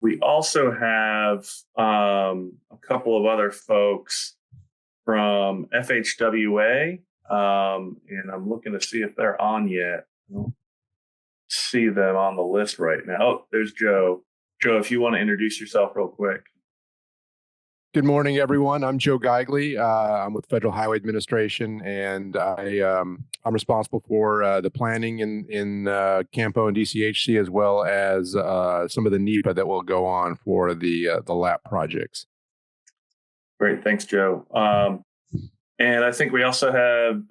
We also have a couple of other folks from FHWA, and I'm looking to see if they're on yet. I don't see them on the list right now. Oh, there's Joe. Joe, if you want to introduce yourself real quick. Good morning, everyone. I'm Joe Geigley. I'm with Federal Highway Administration, and I'm responsible for the planning in Campo and DCHC, as well as some of the NEPA that will go on for the LAPP projects. Great, thanks, Joe. And I think we also have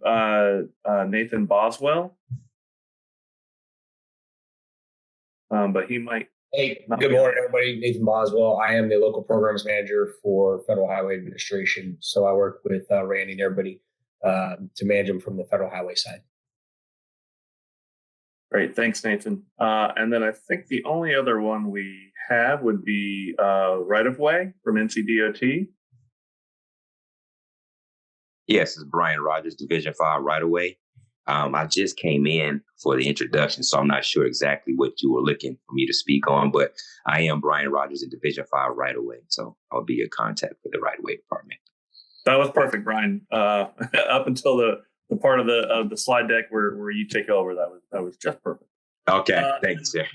Nathan Boswell, but he might. Hey, good morning, everybody. Nathan Boswell. I am the local programs manager for Federal Highway Administration. So I work with Randy and everybody to manage them from the Federal Highway side. Great, thanks, Nathan. And then I think the only other one we have would be right-of-way from NCDOT. Yes, it's Brian Rogers, Division 5 right-of-way. I just came in for the introduction, so I'm not sure exactly what you were looking for me to speak on, but I am Brian Rogers in Division 5 right-of-way, so I'll be your contact for the right-of-way department. That was perfect, Brian. Up until the part of the slide deck where you take over, that was just perfect. Okay, thanks, sir.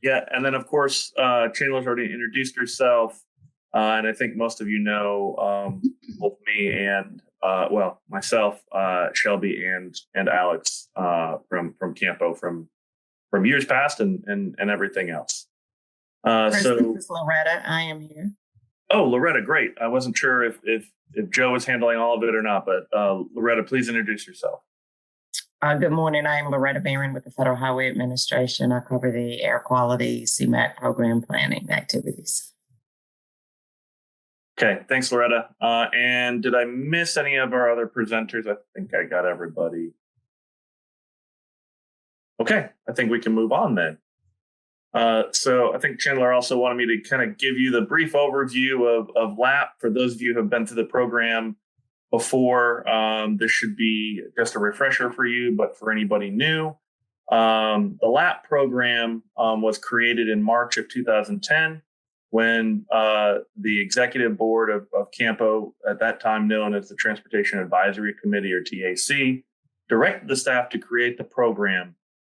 Yeah, and then of course, Chandler's already introduced herself, and I think most of you know both me and myself, Shelby, and Alex from Campo from years past and everything else. This is Loretta. I am here. Oh, Loretta, great. I wasn't sure if Joe was handling all of it or not, but Loretta, please introduce yourself. Good morning. I am Loretta Barron with the Federal Highway Administration. I cover the air quality CMAQ program planning activities. Okay, thanks, Loretta. And did I miss any of our other presenters? I think I got everybody. Okay, I think we can move on then. So I think Chandler also wanted me to kind of give you the brief overview of LAPP. For those of you who have been through the program before, this should be just a refresher for you, but for anybody new, the LAPP program was created in March of 2010 when the executive board of Campo, at that time known as the Transportation Advisory Committee, or TAC, directed the staff to create the program.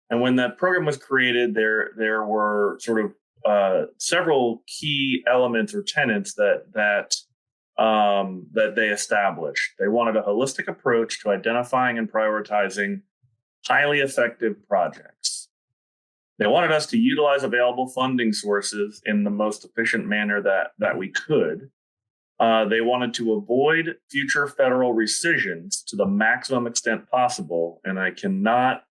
And when that program was created, there were sort of several key elements or tenets that they established. They wanted a holistic approach to identifying and prioritizing highly effective projects. They wanted us to utilize available funding sources in the most efficient manner that we could. They wanted to avoid future federal rescissions to the maximum extent possible, and I cannot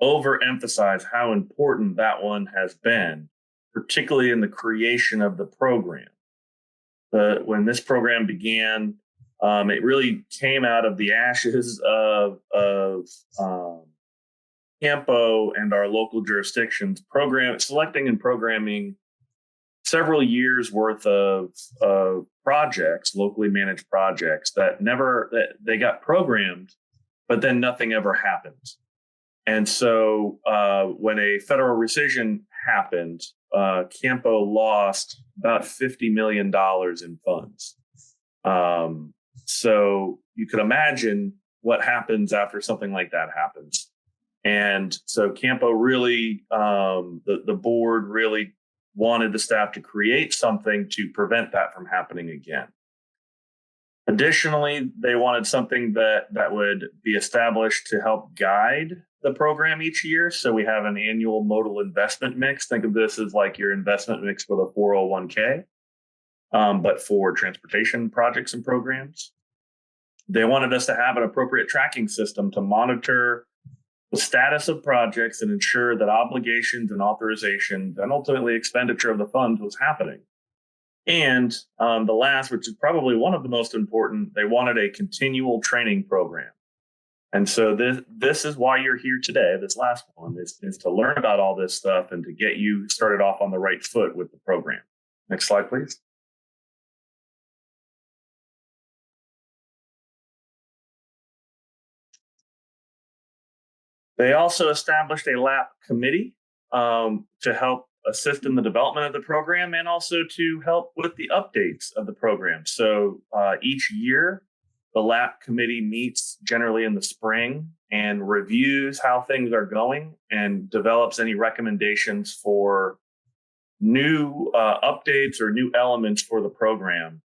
overemphasize how important that one has been, particularly in the creation of the program. When this program began, it really came out of the ashes of Campo and our local jurisdictions selecting and programming several years worth of projects, locally managed projects that they got programmed, but then nothing ever happened. And so when a federal rescission happened, Campo lost about $50 million in funds. So you could imagine what happens after something like that happens. And so Campo really, the board really wanted the staff to create something to prevent that from happening again. Additionally, they wanted something that would be established to help guide the program each year. So we have an annual modal investment mix. Think of this as like your investment mix for the 401k, but for transportation projects and programs. They wanted us to have an appropriate tracking system to monitor the status of projects and ensure that obligations and authorizations and ultimately expenditure of the funds was happening. And the last, which is probably one of the most important, they wanted a continual training program. And so this is why you're here today. This last one is to learn about all this stuff and to get you started off on the right foot with the program. Next slide, please. They also established a LAPP committee to help assist in the development of the program and also to help with the updates of the program. So each year, the LAPP committee meets generally in the spring and reviews how things are going and develops any recommendations for new updates or new elements for the program.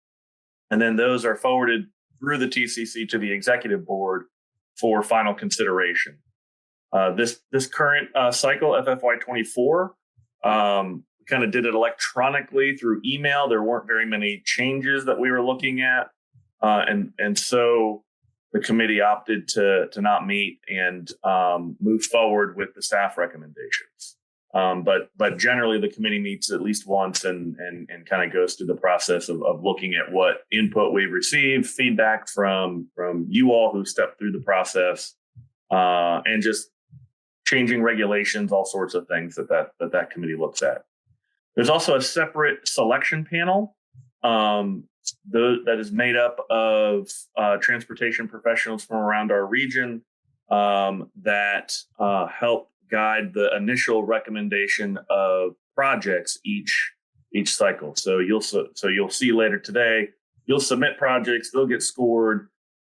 And then those are forwarded through the TCC to the executive board for final consideration. This current cycle, FFY24, kind of did it electronically through email. There weren't very many changes that we were looking at. And so the committee opted to not meet and move forward with the staff recommendations. But generally, the committee meets at least once and kind of goes through the process of looking at what input we've received, feedback from you all who stepped through the process, and just changing regulations, all sorts of things that committee looks at. There's also a separate selection panel that is made up of transportation professionals from around our region that help guide the initial recommendation of projects each cycle. So you'll see later today, you'll submit projects, they'll get scored.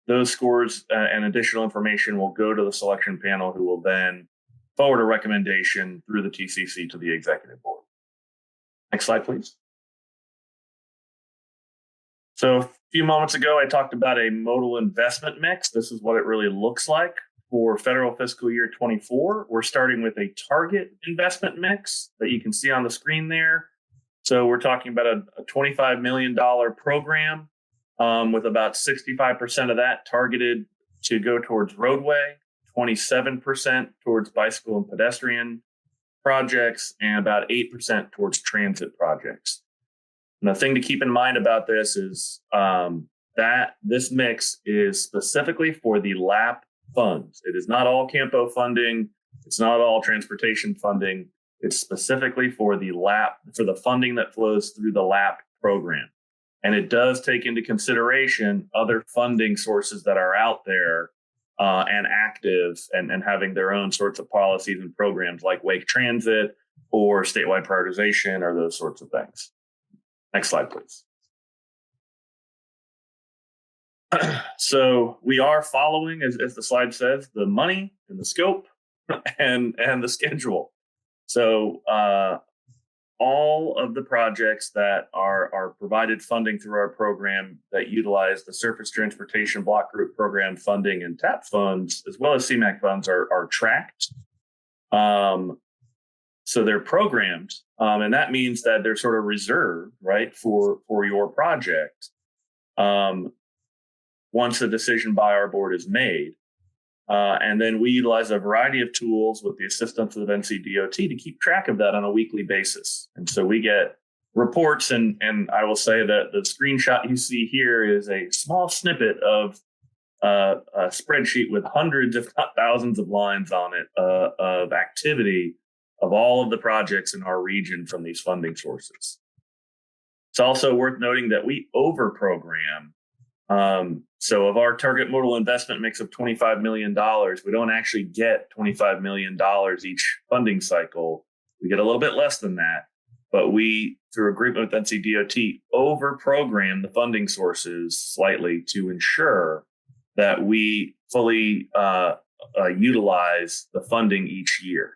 Those scores and additional information will go to the selection panel, who will then forward a recommendation through the TCC to the executive board. Next slide, please. So a few moments ago, I talked about a modal investment mix. This is what it really looks like for federal fiscal year 24. We're starting with a target investment mix that you can see on the screen there. So we're talking about a $25 million program with about 65% of that targeted to go towards roadway, 27% towards bicycle and pedestrian projects, and about 8% towards transit projects. And the thing to keep in mind about this is that this mix is specifically for the LAPP funds. It is not all Campo funding. It's not all transportation funding. It's specifically for the LAPP, for the funding that flows through the LAPP program. And it does take into consideration other funding sources that are out there and active and having their own sorts of policies and programs like Wake Transit or statewide prioritization or those sorts of things. Next slide, please. So we are following, as the slide says, the money and the scope and the schedule. So all of the projects that are provided funding through our program that utilize the Surface Transportation Block Group Program funding and TAP funds, as well as CMAQ funds, are tracked. So they're programmed, and that means that they're sort of reserved, right, for your project once a decision by our board is made. And then we utilize a variety of tools with the assistance of NCDOT to keep track of that on a weekly basis. And so we get reports, and I will say that the screenshot you see here is a small snippet of a spreadsheet with hundreds, if not thousands of lines on it of activity of all of the projects in our region from these funding sources. It's also worth noting that we over-program. So of our target modal investment mix of $25 million, we don't actually get $25 million each funding cycle. We get a little bit less than that, but we, through agreement with NCDOT, over-program the funding sources slightly to ensure that we fully utilize the funding each year.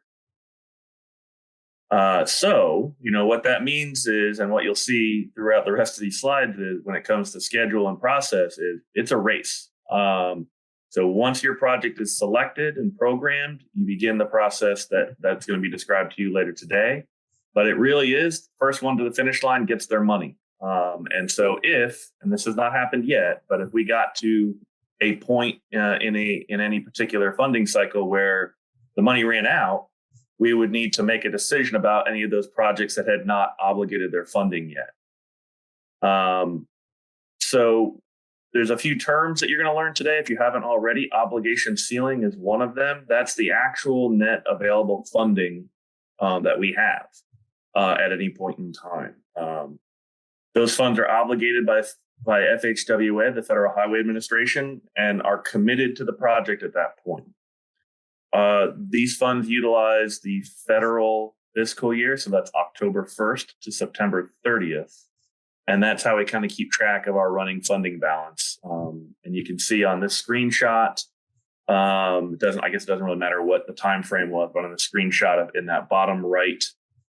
So, what that means is, and what you'll see throughout the rest of these slides is when it comes to schedule and process is it's a race. So once your project is selected and programmed, you begin the process that's going to be described to you later today. But it really is the first one to the finish line gets their money. And so and this has not happened yet, but if we got to a point in any particular funding cycle where the money ran out, we would need to make a decision about any of those projects that had not obligated their funding yet. So there's a few terms that you're going to learn today. If you haven't already, obligation ceiling is one of them. That's the actual net available funding that we have at any point in time. Those funds are obligated by FHWA, the Federal Highway Administration, and are committed to the project at that point. These funds utilize the federal fiscal year. So that's October 1st to September 30th. And that's how we kind of keep track of our running funding balance. And you can see on this screenshot, it doesn't really matter what the time frame was, but on the screenshot in that bottom right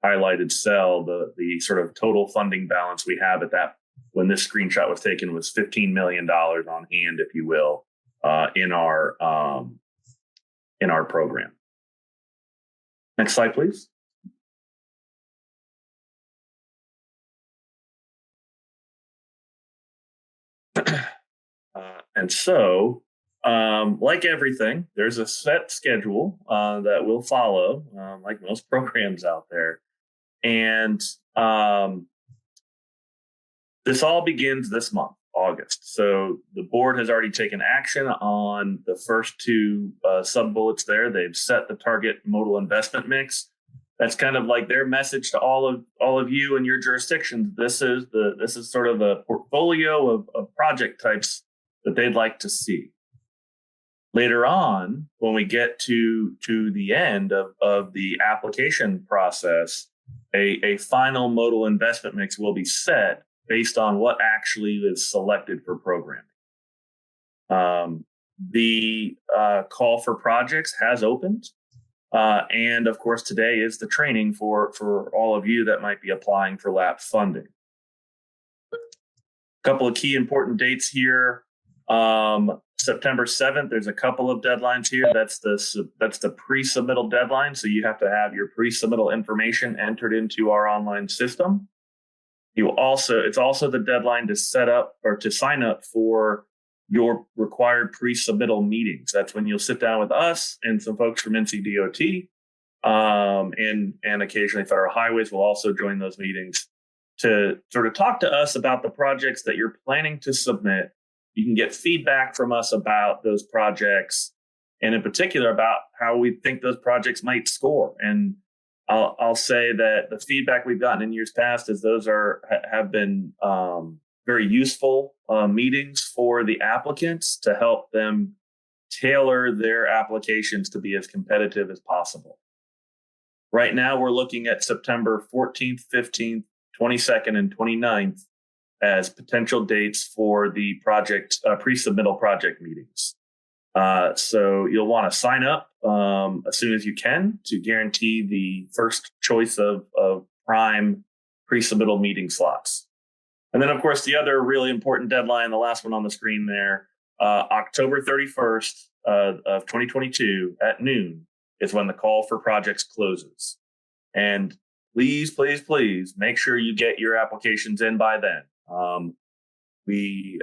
highlighted cell, the sort of total funding balance we have at that when this screenshot was taken was $15 million on hand, if you will, in our program. Next slide, please. And so, like everything, there's a set schedule that we'll follow, like most programs out there. And this all begins this month, August. So the board has already taken action on the first two sub-bullets there. They've set the target modal investment mix. That's kind of like their message to all of you in your jurisdictions. This is sort of a portfolio of project types that they'd like to see. Later on, when we get to the end of the application process, a final modal investment mix will be set based on what actually is selected for programming. The call for projects has opened. And of course, today is the training for all of you that might be applying for LAPP funding. A couple of key important dates here. September 7th, there's a couple of deadlines here. That's the pre-submittal deadline. So you have to have your pre-submittal information entered into our online system. It's also the deadline to set up or to sign up for your required pre-submittal meetings. That's when you'll sit down with us and some folks from NCDOT, and occasionally Federal Highways will also join those meetings to sort of talk to us about the projects that you're planning to submit. You can get feedback from us about those projects, and in particular about how we think those projects might score. And I'll say that the feedback we've gotten in years past is those have been very useful meetings for the applicants to help them tailor their applications to be as competitive as possible. Right now, we're looking at September 14th, 15th, 22nd, and 29th as potential dates for the project pre-submittal project meetings. So you'll want to sign up as soon as you can to guarantee the first choice of prime pre-submittal meeting slots. And then, of course, the other really important deadline, the last one on the screen there, October 31st of 2022 at noon is when the call for projects closes. And please, please, please make sure you get your applications in by then. We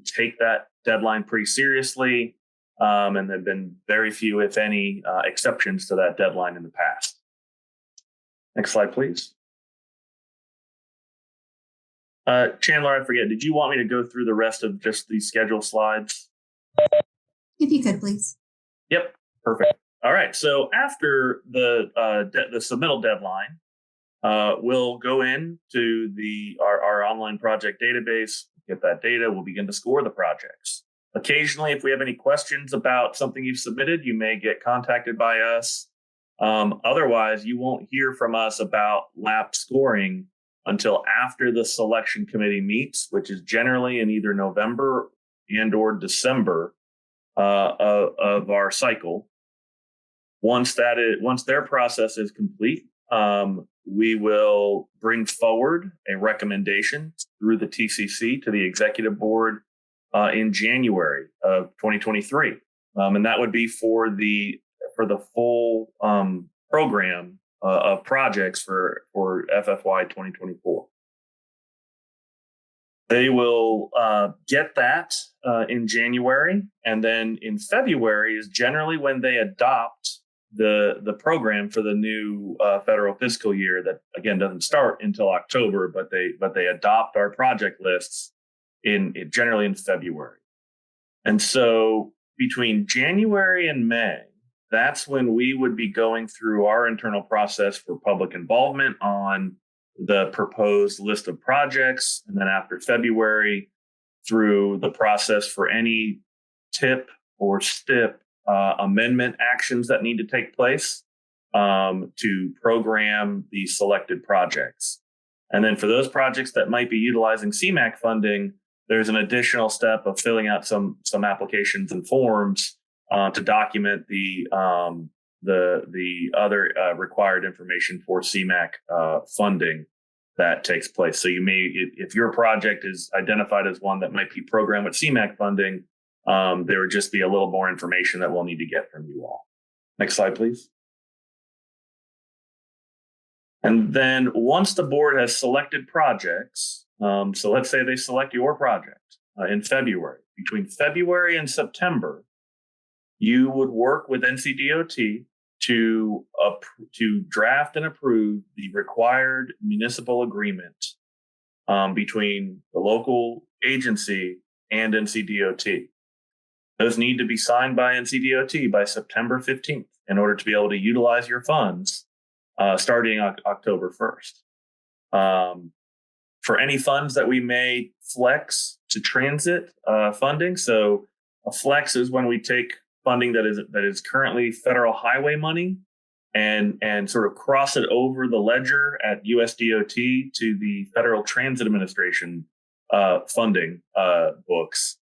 take that deadline pretty seriously, and there have been very few, if any, exceptions to that deadline in the past. Next slide, please. Chandler, I forget, did you want me to go through the rest of just these schedule slides? If you could, please. Yep, perfect. All right, so after the submittal deadline, we'll go into our online project database, get that data, we'll begin to score the projects. Occasionally, if we have any questions about something you've submitted, you may get contacted by us. Otherwise, you won't hear from us about LAPP scoring until after the selection committee meets, which is generally in either November and or December of our cycle. Once their process is complete, we will bring forward a recommendation through the TCC to the executive board in January of 2023, and that would be for the full program of projects for FFY 2024. They will get that in January, and then in February is generally when they adopt the program for the new federal fiscal year. That again doesn't start until October, but they adopt our project lists generally in February. And so between January and May, that's when we would be going through our internal process for public involvement on the proposed list of projects. And then after February, through the process for any TIP or STIP amendment actions that need to take place. to program the selected projects. And then for those projects that might be utilizing CMAQ funding, there's an additional step of filling out some applications and forms to document the other required information for CMAQ funding that takes place. So you may, if your project is identified as one that might be programmed with CMAQ funding, there would just be a little more information that we'll need to get from you all. Next slide, please. And then once the board has selected projects, so let's say they select your project in February. Between February and September, you would work with NCDOT to draft and approve the required municipal agreement between the local agency and NCDOT. Those need to be signed by NCDOT by September 15th in order to be able to utilize your funds starting October 1st. For any funds that we may flex to transit funding, so a flex is when we take funding that is currently federal highway money and sort of cross it over the ledger at USDOT to the Federal Transit Administration funding books.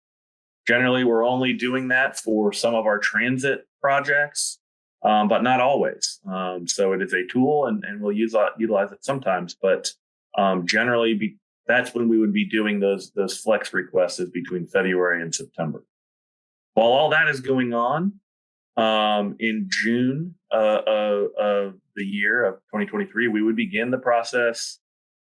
Generally, we're only doing that for some of our transit projects, but not always. So it is a tool, and we'll utilize it sometimes. But generally, that's when we would be doing those flex requests, is between February and September. While all that is going on, in June of the year of 2023, we would begin the process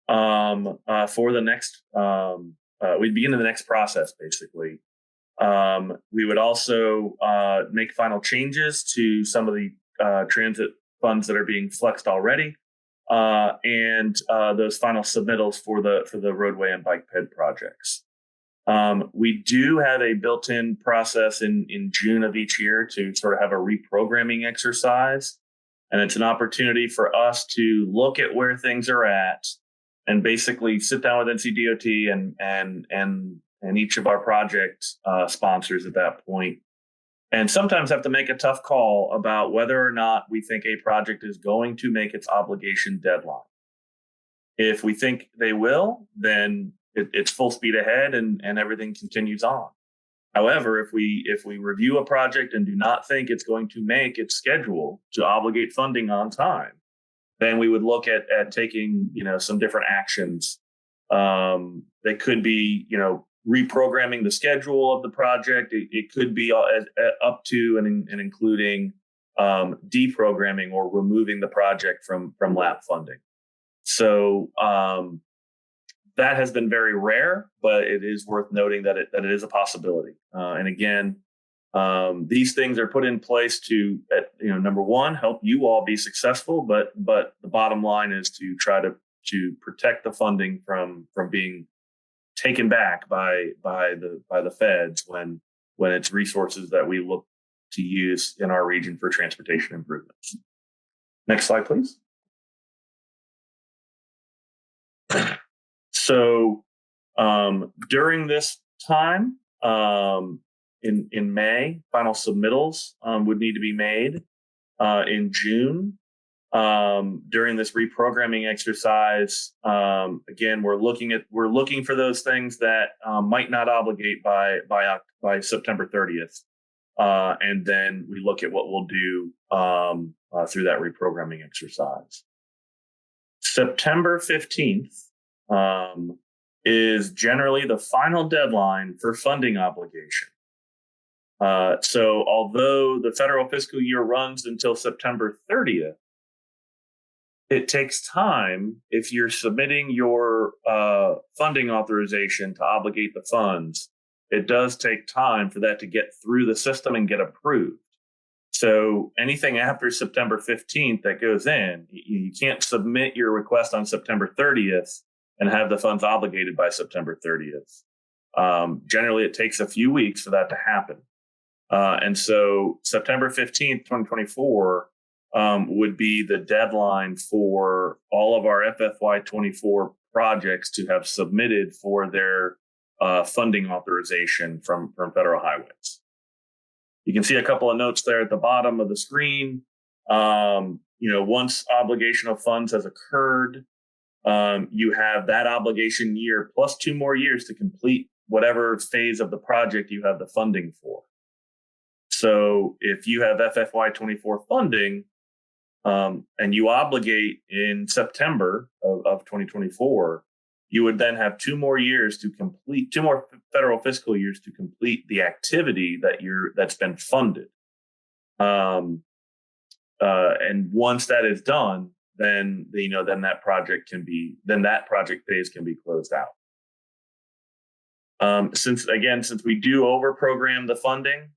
for the next. We'd begin the next process, basically. We would also make final changes to some of the transit funds that are being flexed already, and those final submittals for the roadway and bike ped projects. We do have a built-in process in June of each year to sort of have a reprogramming exercise, and it's an opportunity for us to look at where things are at and basically sit down with NCDOT and each of our project sponsors at that point, and sometimes have to make a tough call about whether or not we think a project is going to make its obligation deadline. If we think they will, then it's full speed ahead and everything continues on. However, if we review a project and do not think it's going to make its schedule to obligate funding on time, then we would look at taking some different actions. They could be reprogramming the schedule of the project. It could be up to and including deprogramming or removing the project from LAPP funding. So that has been very rare, but it is worth noting that it is a possibility. And again, these things are put in place to, number one, help you all be successful, but the bottom line is to try to protect the funding from being taken back by the feds when it's resources that we look to use in our region for transportation improvements. Next slide, please. So during this time, in May, final submittals would need to be made. In June, during this reprogramming exercise, again, we're looking for those things that might not obligate by September 30th, and then we look at what we'll do through that reprogramming exercise. September 15th is generally the final deadline for funding obligation. So although the federal fiscal year runs until September 30th, it takes time if you're submitting your funding authorization to obligate the funds. It does take time for that to get through the system and get approved. So anything after September 15th that goes in, you can't submit your request on September 30th and have the funds obligated by September 30th. Generally, it takes a few weeks for that to happen. And so September 15th, 2024 would be the deadline for all of our FFY24 projects to have submitted for their funding authorization from Federal Highways. You can see a couple of notes there at the bottom of the screen. Once obligation of funds has occurred, you have that obligation year plus 2 more years to complete whatever phase of the project you have the funding for. So if you have FFY24 funding, and you obligate in September of 2024, you would then have 2 more years to complete, 2 more federal fiscal years to complete the activity that's been funded. And once that is done, then that project phase can be closed out. Since we do over program the funding,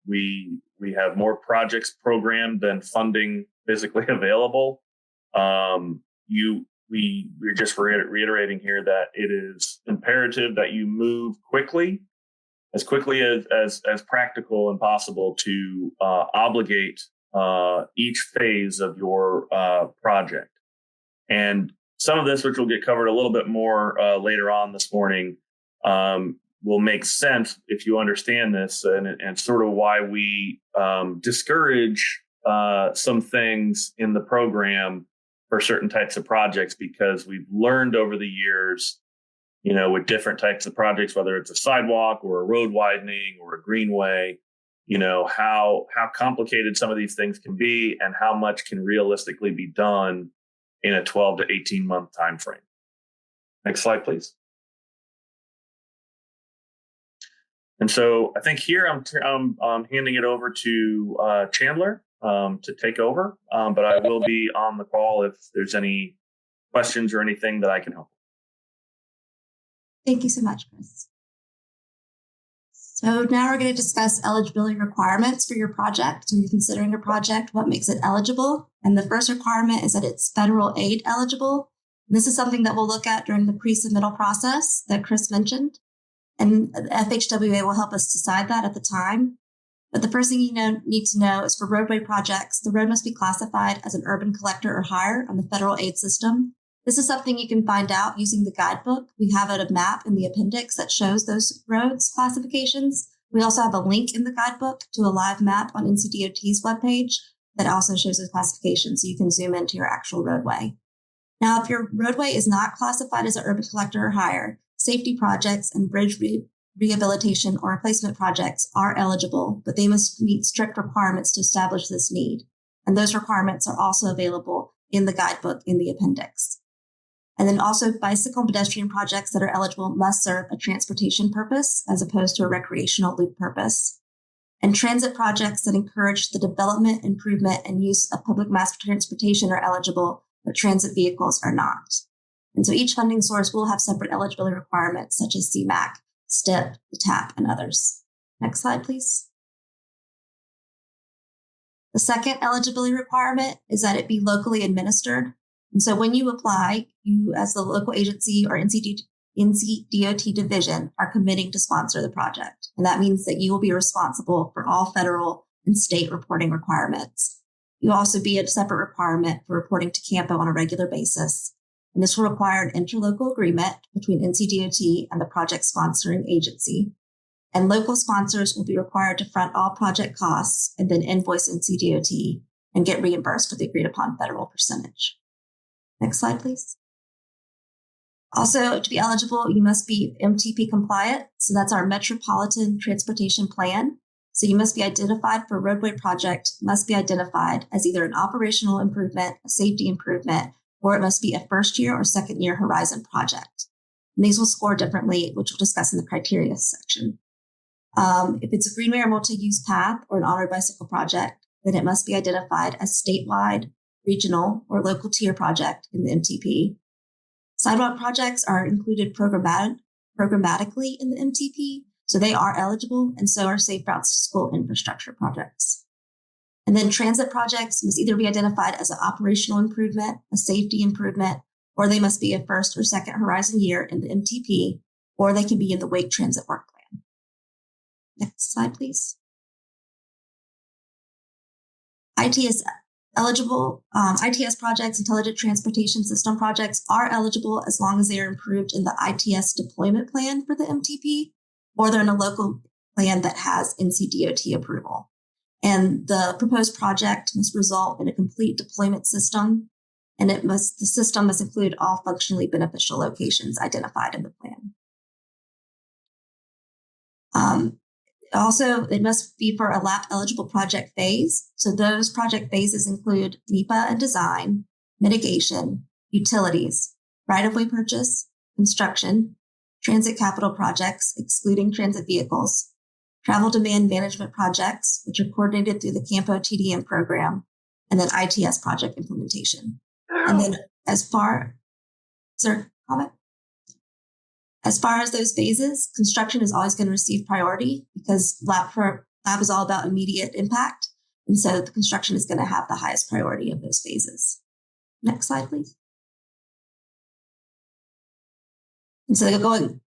we have more projects programmed than funding physically available. We're just reiterating here that it is imperative that you move as quickly as practical and possible to obligate each phase of your project. And some of this, which will get covered a little bit more later on this morning, will make sense if you understand this, and sort of why we discourage some things in the program for certain types of projects, because we've learned over the years, with different types of projects, whether it's a sidewalk or a road widening or a greenway, how complicated some of these things can be and how much can realistically be done in a 12 to 18 month time frame. Next slide, please. And so I think here I'm handing it over to Chandler to take over, but I will be on the call if there's any questions or anything that I can help. Thank you so much, Chris. So now we're going to discuss eligibility requirements for your project. So you're considering a project, what makes it eligible? And the first requirement is that it's federal aid eligible. This is something that we'll look at during the pre-submittal process that Chris mentioned. And the FHWA will help us decide that at the time. But the first thing you need to know is for roadway projects, the road must be classified as an urban collector or higher on the federal aid system. This is something you can find out using the guidebook. We have a map in the appendix that shows those roads classifications. We also have a link in the guidebook to a live map on NCDOT's webpage that also shows those classifications, so you can zoom into your actual roadway. Now, if your roadway is not classified as an urban collector or higher, safety projects and bridge rehabilitation or replacement projects are eligible, but they must meet strict requirements to establish this need. And those requirements are also available in the guidebook in the appendix. And then also bicycle and pedestrian projects that are eligible must serve a transportation purpose as opposed to a recreational loop purpose. And transit projects that encourage the development, improvement, and use of public mass transportation are eligible, but transit vehicles are not. And so each funding source will have separate eligibility requirements such as CMAQ, STIP, the TAP, and others. Next slide, please. The second eligibility requirement is that it be locally administered. And so when you apply, you as the local agency or NCDOT division are committing to sponsor the project. And that means that you will be responsible for all federal and state reporting requirements. You'll also be a separate requirement for reporting to CAMPO on a regular basis. And this will require an interlocal agreement between NCDOT and the project sponsoring agency. And local sponsors will be required to front all project costs and then invoice NCDOT and get reimbursed for the agreed upon federal percentage. Next slide, please. Also, to be eligible, you must be MTP compliant. So that's our Metropolitan Transportation Plan. So you must be identified for a roadway project, must be identified as either an operational improvement, a safety improvement, or it must be a first year or second year horizon project. And these will score differently, which we'll discuss in the criteria section. If it's a greenway or multi-use path or an on-road bicycle project, then it must be identified as statewide, regional, or local tier project in the MTP. Sidewalk projects are included programmatically in the MTP, so they are eligible, and so are safe routes to school infrastructure projects. And then transit projects must either be identified as an operational improvement, a safety improvement, or they must be a first or second horizon year in the MTP, or they can be in the Wake Transit Work Plan. Next slide, please. ITS projects, Intelligent Transportation System projects, are eligible as long as they are improved in the ITS deployment plan for the MTP, or they're in a local plan that has NCDOT approval. And the proposed project must result in a complete deployment system, and the system must include all functionally beneficial locations identified in the plan. Also, it must be for a LAPP eligible project phase. So those project phases include NEPA and design, mitigation, utilities, right-of-way purchase, construction, transit capital projects, excluding transit vehicles, travel demand management projects, which are coordinated through the Campo TDM program, and then ITS project implementation. And then as far as those phases, construction is always going to receive priority because LAPP is all about immediate impact. And so the construction is going to have the highest priority of those phases. Next slide, please. And so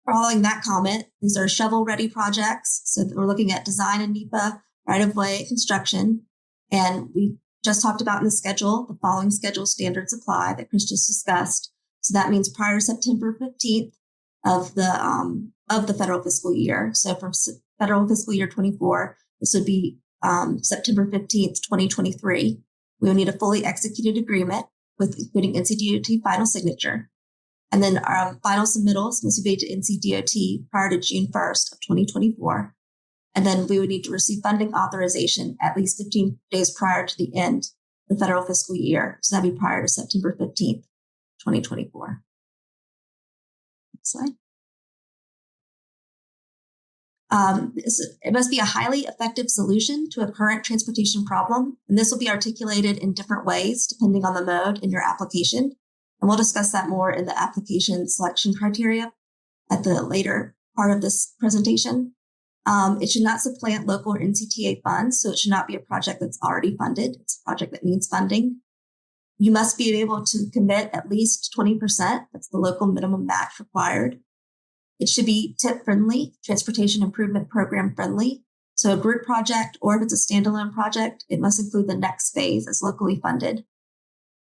following that comment, these are shovel-ready projects. So we're looking at design and NEPA, right-of-way, construction. And we just talked about in the schedule, the following schedule standards apply that Chris just discussed. So that means prior to September 15th of the federal fiscal year. So for federal fiscal year 24, this would be September 15th, 2023. We will need a fully executed agreement with including NCDOT final signature. And then our final submittals must be made to NCDOT prior to June 1st of 2024. And then we would need to receive funding authorization at least 15 days prior to the end of the federal fiscal year. So that'd be prior to September 15th, 2024. Next slide. It must be a highly effective solution to a current transportation problem. And this will be articulated in different ways depending on the mode in your application. And we'll discuss that more in the application selection criteria at the later part of this presentation. It should not supplant local or NCTA funds, so it should not be a project that's already funded. It's a project that needs funding. You must be able to commit at least 20%. That's the local minimum match required. It should be TIP friendly, Transportation Improvement Program friendly. So a group project, or if it's a standalone project, it must include the next phase as locally funded.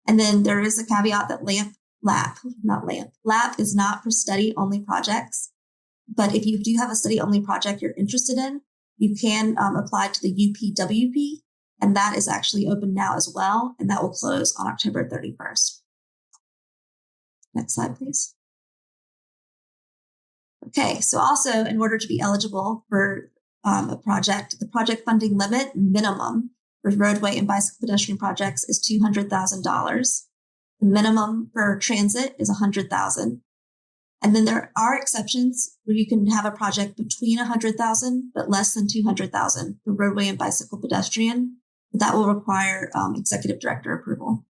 And then there is a caveat that LAPP is not for study-only projects. But if you do have a study-only project you're interested in, you can apply to the UPWP, and that is actually open now as well, and that will close on October 31st. Next slide, please. Okay, so also in order to be eligible for a project, the project funding limit minimum for roadway and bicycle pedestrian projects is $200,000. The minimum for transit is $100,000. And then there are exceptions where you can have a project between $100,000 but less than $200,000 for roadway and bicycle pedestrian. But that will require executive director approval.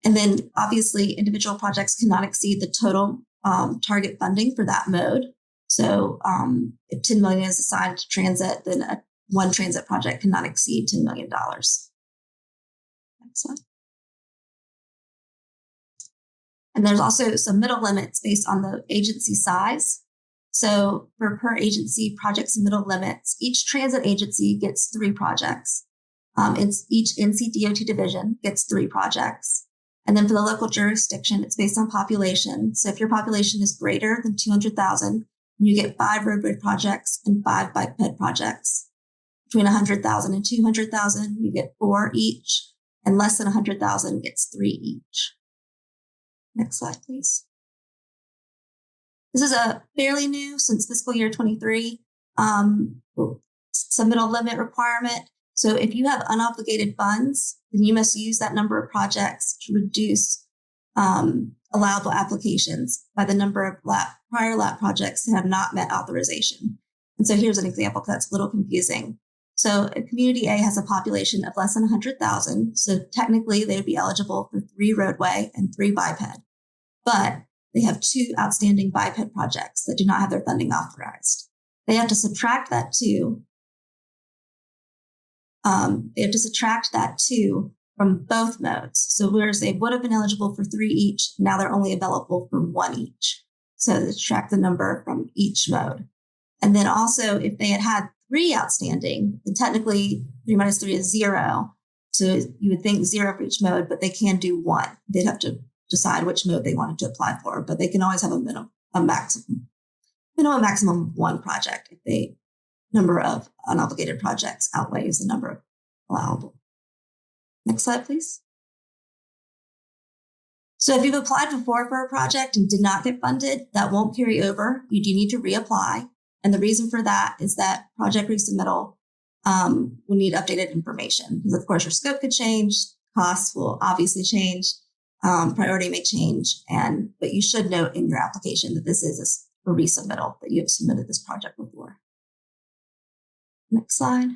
And then obviously individual projects cannot exceed the total target funding for that mode. So if $10 million is assigned to transit, then one transit project cannot exceed $10 million. Next slide. And there's also some middle limits based on the agency size. So for per agency project submittal limits, each transit agency gets 3 projects. Each NCDOT division gets 3 projects. And then for the local jurisdiction, it's based on population. So if your population is greater than 200,000, you get 5 roadway projects and 5 bike ped projects. Between 100,000 and 200,000, you get 4 each, and less than 100,000 gets 3 each. Next slide, please. This is a fairly new, since fiscal year 23, submittal limit requirement. So if you have unobligated funds, then you must use that number of projects to reduce allowable applications by the number of prior LAPP projects that have not met authorization. And so here's an example, because that's a little confusing. So Community A has a population of less than 100,000. So technically they would be eligible for 3 roadway and 3 biped, but they have 2 outstanding biped projects that do not have their funding authorized. They have to subtract that 2. From both modes. So whereas they would have been eligible for 3 each, now they're only available for 1 each. So they subtract the number from each mode. And then also if they had 3 outstanding, then technically 3 minus 3 is 0. So you would think 0 for each mode, but they can do 1. They'd have to decide which mode they wanted to apply for, but they can always have a maximum of 1 project if they number of unobligated projects outweighs the number of allowable. Next slide, please. So if you've applied before for a project and did not get funded, that won't carry over. You do need to reapply. And the reason for that is that project resubmittal will need updated information because, of course, your scope could change, costs will obviously change, priority may change, but you should note in your application that this is a resubmittal, that you have submitted this project before. Next slide.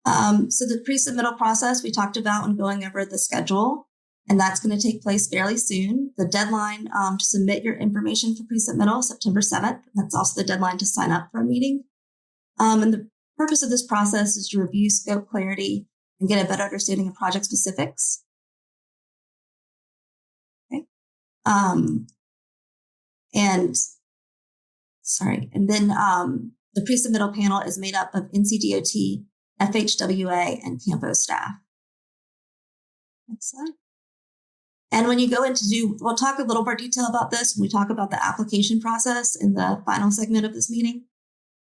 So the pre-submittal process we talked about when going over the schedule, and that's going to take place fairly soon. The deadline to submit your information for pre-submittal, September 7th. That's also the deadline to sign up for a meeting. And the purpose of this process is to review scope clarity and get a better understanding of project specifics. Okay. And then the pre-submittal panel is made up of NCDOT, FHWA, and Campo staff. Next slide. And when you go we'll talk a little more detail about this when we talk about the application process in the final segment of this meeting.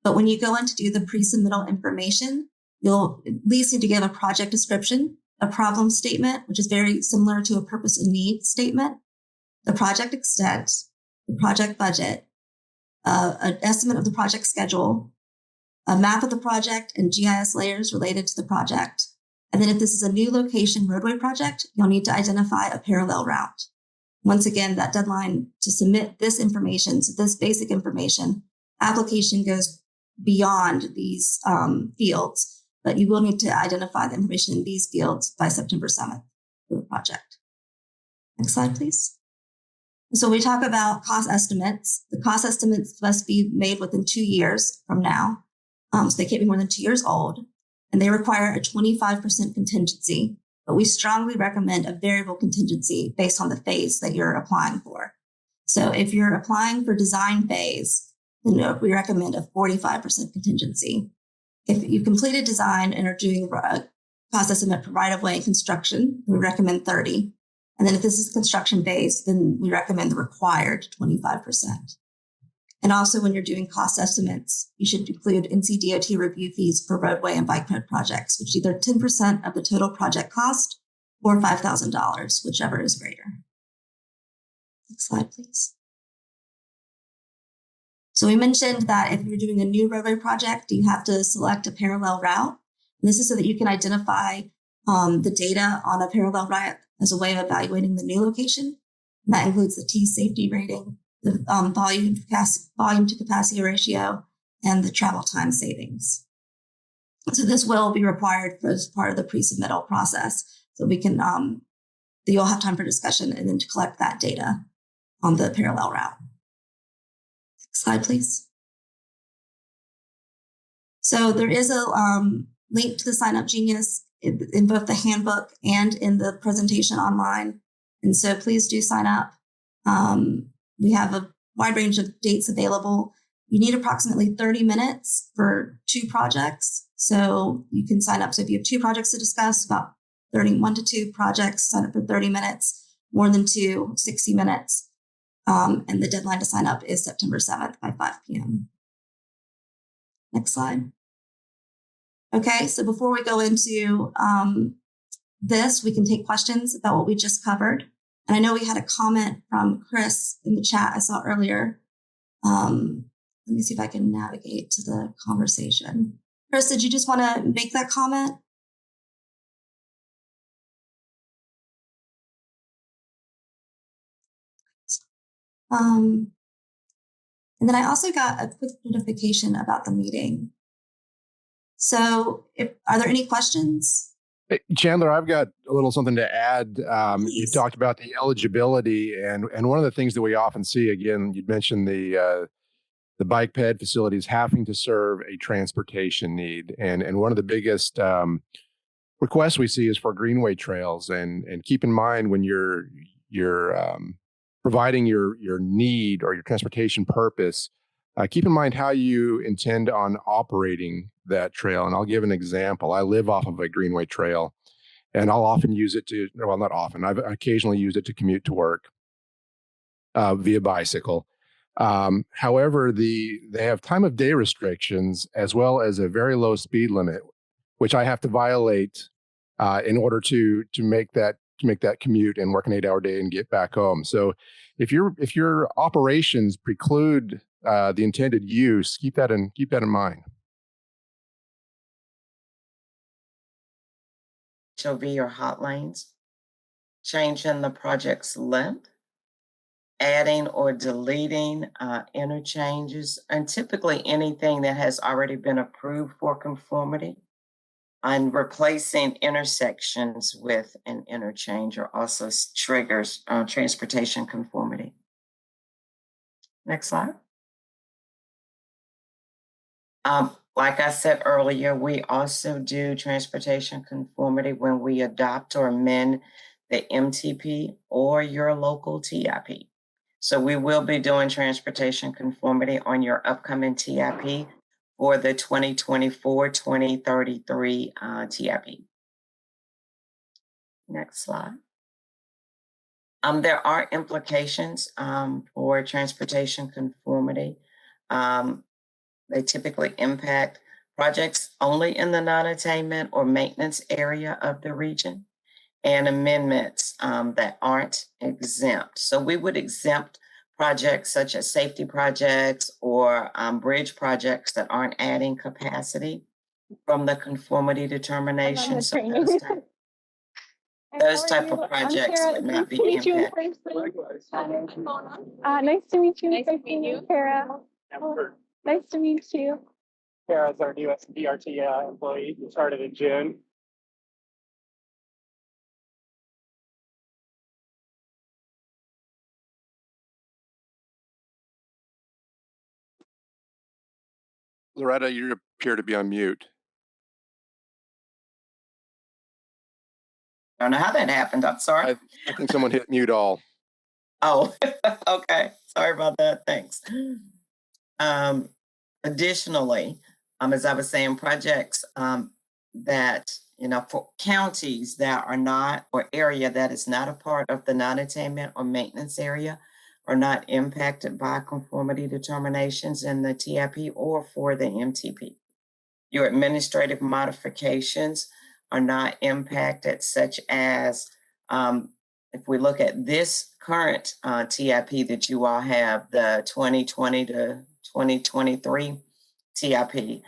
But when you go in to do the pre-submittal information, you'll at least need to give a project description, a problem statement, which is very similar to a purpose and need statement, the project extent, the project budget, an estimate of the project schedule, a map of the project and GIS layers related to the project. And then if this is a new location roadway project, you'll need to identify a parallel route. Once again, that deadline to submit this information, so this basic information, application goes beyond these fields, but you will need to identify the information in these fields by September 7th for the project. Next slide, please. So we talk about cost estimates. The cost estimates must be made within 2 years from now. So they can't be more than 2 years old. And they require a 25% contingency, but we strongly recommend a variable contingency based on the phase that you're applying for. So if you're applying for design phase, then we recommend a 45% contingency. If you completed design and are doing a cost estimate for right-of-way and construction, we recommend 30. And then if this is construction phase, then we recommend the required 25%. And also when you're doing cost estimates, you should include NCDOT review fees for roadway and bike ped projects, which is either 10% of the total project cost or $5,000, whichever is greater. Next slide, please. So we mentioned that if you're doing a new roadway project, you have to select a parallel route. And this is so that you can identify the data on a parallel route as a way of evaluating the new location. And that includes the T safety rating, the volume to capacity ratio, and the travel time savings. So this will be required as part of the pre-submittal process. So we can, you'll have time for discussion and then to collect that data on the parallel route. Next slide, please. So there is a link to the Sign Up Genius in both the handbook and in the presentation online. And so please do sign up. We have a wide range of dates available. You need approximately 30 minutes for 2 projects. So you can sign up. So if you have 2 projects to discuss, about 1 to 2 projects, sign up for 30 minutes, more than 2, 60 minutes. And the deadline to sign up is September 7th by 5 p.m. Next slide. Okay, so before we go into this, we can take questions about what we just covered. And I know we had a comment from Chris in the chat I saw earlier. Let me see if I can navigate to the conversation. Chris, did you just want to make that comment? And then I also got a quick notification about the meeting. So are there any questions? Hey, Chandler, I've got a little something to add. You talked about the eligibility, and one of the things that we often see, again, you mentioned the bike ped facilities having to serve a transportation need, and one of the biggest requests we see is for greenway trails. And keep in mind when you're providing your need or your transportation purpose, keep in mind how you intend on operating that trail. And I'll give an example. I live off of a greenway trail, and I'll often use it to, well, not often, I've occasionally used it to commute to work via bicycle. However, they have time of day restrictions as well as a very low speed limit, which I have to violate in order to make that commute and work an 8-hour day and get back home. So if your operations preclude the intended use, keep that in mind. HOV or hot lanes, changing the project's length, adding or deleting interchanges, and typically anything that has already been approved for conformity, and replacing intersections with an interchange or also triggers transportation conformity. Next slide. Like I said earlier, we also do transportation conformity when we adopt or amend the MTP or your local TIP. So we will be doing transportation conformity on your upcoming TIP for the 2024-2033 TIP. Next slide. There are implications for transportation conformity. They typically impact projects only in the non-attainment or maintenance area of the region, and amendments that aren't exempt. So we would exempt projects such as safety projects or bridge projects that aren't adding capacity from the conformity determination. So those type of projects would not be impacted. Nice to meet you. Nice to meet you, Kara. Nice to meet you. Kara is our new SBRT employee who started in June. Loretta, you appear to be on mute. I don't know how that happened. I'm sorry. I think someone hit mute all. Oh, okay. Sorry about that. Thanks. Additionally, as I was saying, projects that, for counties that are not, or area that is not a part of the non-attainment or maintenance area, are not impacted by conformity determinations in the TIP or for the MTP. Your administrative modifications are not impacted, such as if we look at this current TIP that you all have, the 2020 to 2023 TIP,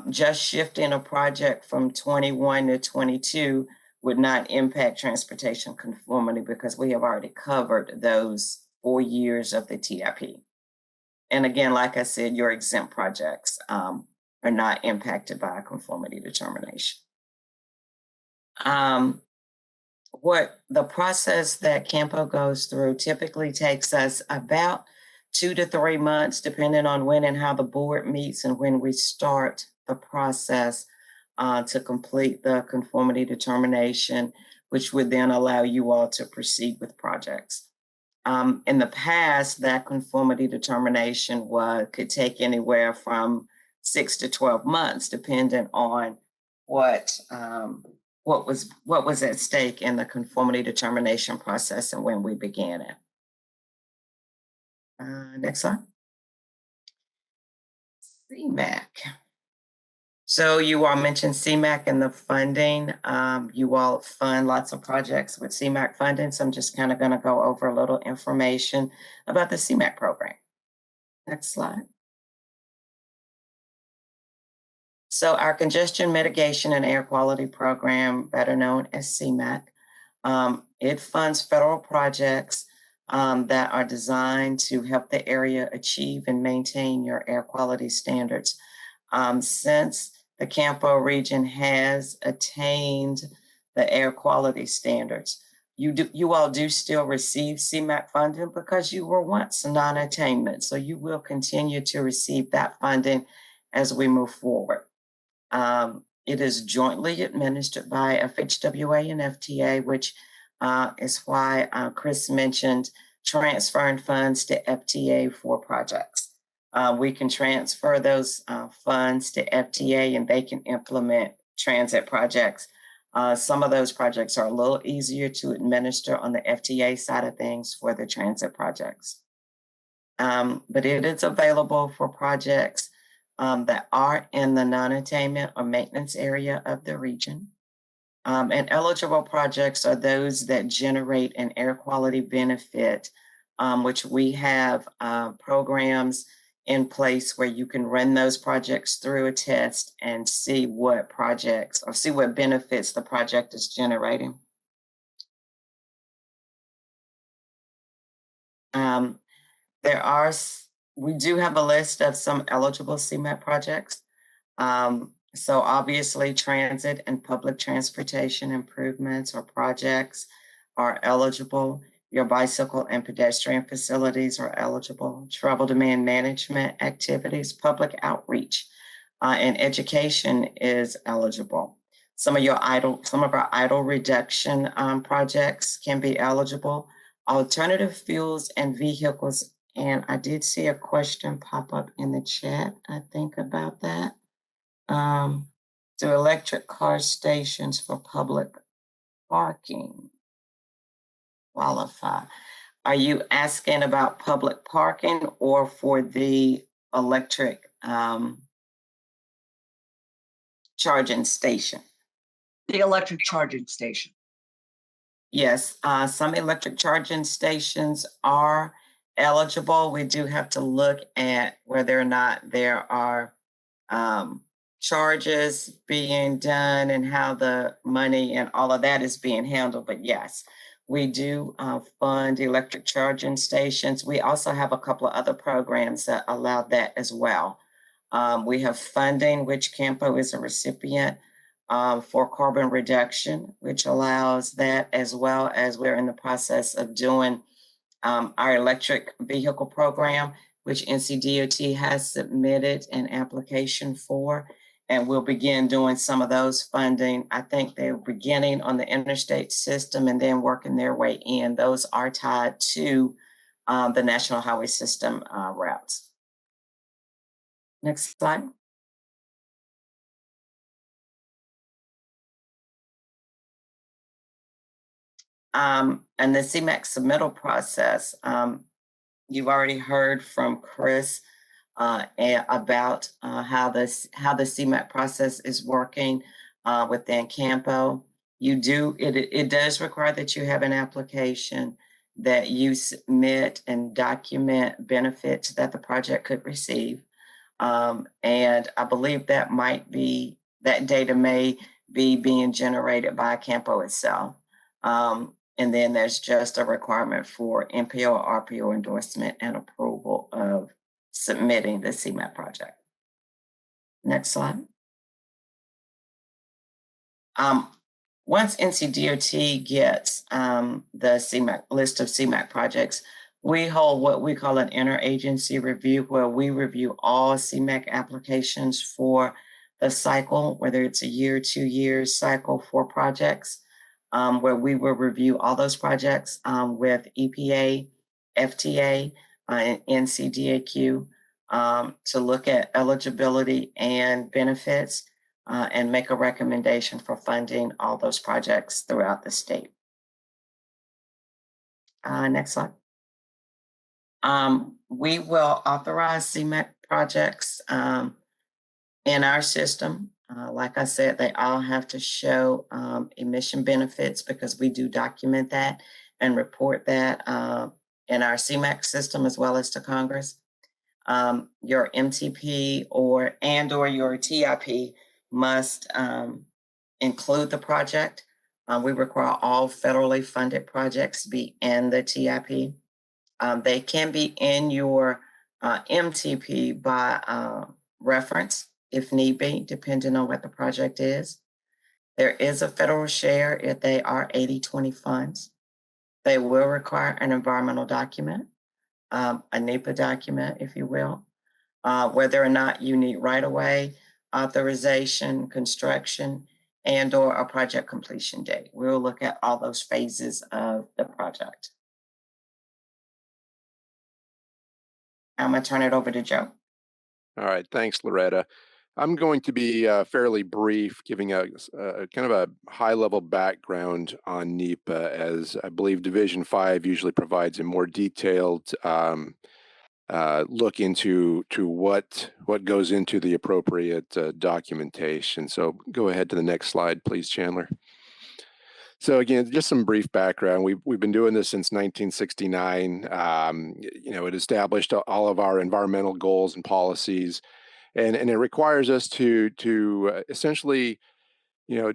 just shifting a project from 21 to 22 would not impact transportation conformity because we have already covered those 4 years of the TIP. And again, like I said, your exempt projects are not impacted by a conformity determination. What the process that Campo goes through typically takes us about 2 to 3 months, depending on when and how the board meets and when we start the process to complete the conformity determination, which would then allow you all to proceed with projects. In the past, that conformity determination could take anywhere from 6 to 12 months, depending on what was at stake in the conformity determination process and when we began it. Next slide. CMAQ. So you all mentioned CMAQ and the funding. You all fund lots of projects with CMAQ funding, so I'm just kind of going to go over a little information about the CMAQ program. Next slide. So our congestion mitigation and air quality program, better known as CMAQ, it funds federal projects that are designed to help the area achieve and maintain your air quality standards. Since the Campo region has attained the air quality standards, you all do still receive CMAQ funding because you were once non-attainment. So you will continue to receive that funding as we move forward. It is jointly administered by FHWA and FTA, which is why Chris mentioned transferring funds to FTA for projects. We can transfer those funds to FTA and they can implement transit projects. Some of those projects are a little easier to administer on the FTA side of things for the transit projects. but it is available for projects that are in the non-attainment or maintenance area of the region. And eligible projects are those that generate an air quality benefit, which we have programs in place where you can run those projects through a test and see what projects or see what benefits the project is generating. We do have a list of some eligible CMAQ projects. So obviously transit and public transportation improvements or projects are eligible. Your bicycle and pedestrian facilities are eligible. Travel demand management activities, public outreach, and education is eligible. Some of our idle reduction projects can be eligible. Alternative fuels and vehicles, and I did see a question pop up in the chat, I think, about that. Do electric car stations for public parking qualify? Are you asking about public parking or for the electric charging station? The electric charging station. Yes, some electric charging stations are eligible. We do have to look at whether or not there are charges being done and how the money and all of that is being handled. But yes, we do fund electric charging stations. We also have a couple of other programs that allow that as well. We have funding, which Campo is a recipient for carbon reduction, which allows that, as well as we're in the process of doing our electric vehicle program, which NCDOT has submitted an application for, and we'll begin doing some of those funding. I think they're beginning on the interstate system and then working their way in. Those are tied to the National Highway System routes. Next slide. And the CMAQ submittal process, you've already heard from Chris about how the CMAQ process is working within Campo. It does require that you have an application, that you submit and document benefits that the project could receive. And I believe that data may be being generated by Campo itself. And then there's just a requirement for MPO or RPO endorsement and approval of submitting the CMAQ project. Next slide. Once NCDOT gets the CMAQ list of CMAQ projects, we hold what we call an interagency review, where we review all CMAQ applications for the cycle, whether it's a year, 2 years cycle for projects, where we will review all those projects with EPA, FTA, and NCDAQ to look at eligibility and benefits and make a recommendation for funding all those projects throughout the state. Next slide. We will authorize CMAQ projects in our system. Like I said, they all have to show emission benefits, because we do document that and report that in our CMAQ system as well as to Congress. Your MTP or your TIP must include the project. We require all federally funded projects be in the TIP. They can be in your MTP by reference, if need be, depending on what the project is. There is a federal share if they are 80-20 funds. They will require an environmental document, a NEPA document, if you will, whether or not you need right-of-way, authorization, construction, and or a project completion date. We'll look at all those phases of the project. I'm gonna turn it over to Joe. All right, thanks, Loretta. I'm going to be fairly brief, giving a kind of a high-level background on NEPA, as I believe Division 5 usually provides a more detailed look into what goes into the appropriate documentation. So go ahead to the next slide, please, Chandler. So again, just some brief background. We've been doing this since 1969. It established all of our environmental goals and policies, and it requires us to essentially,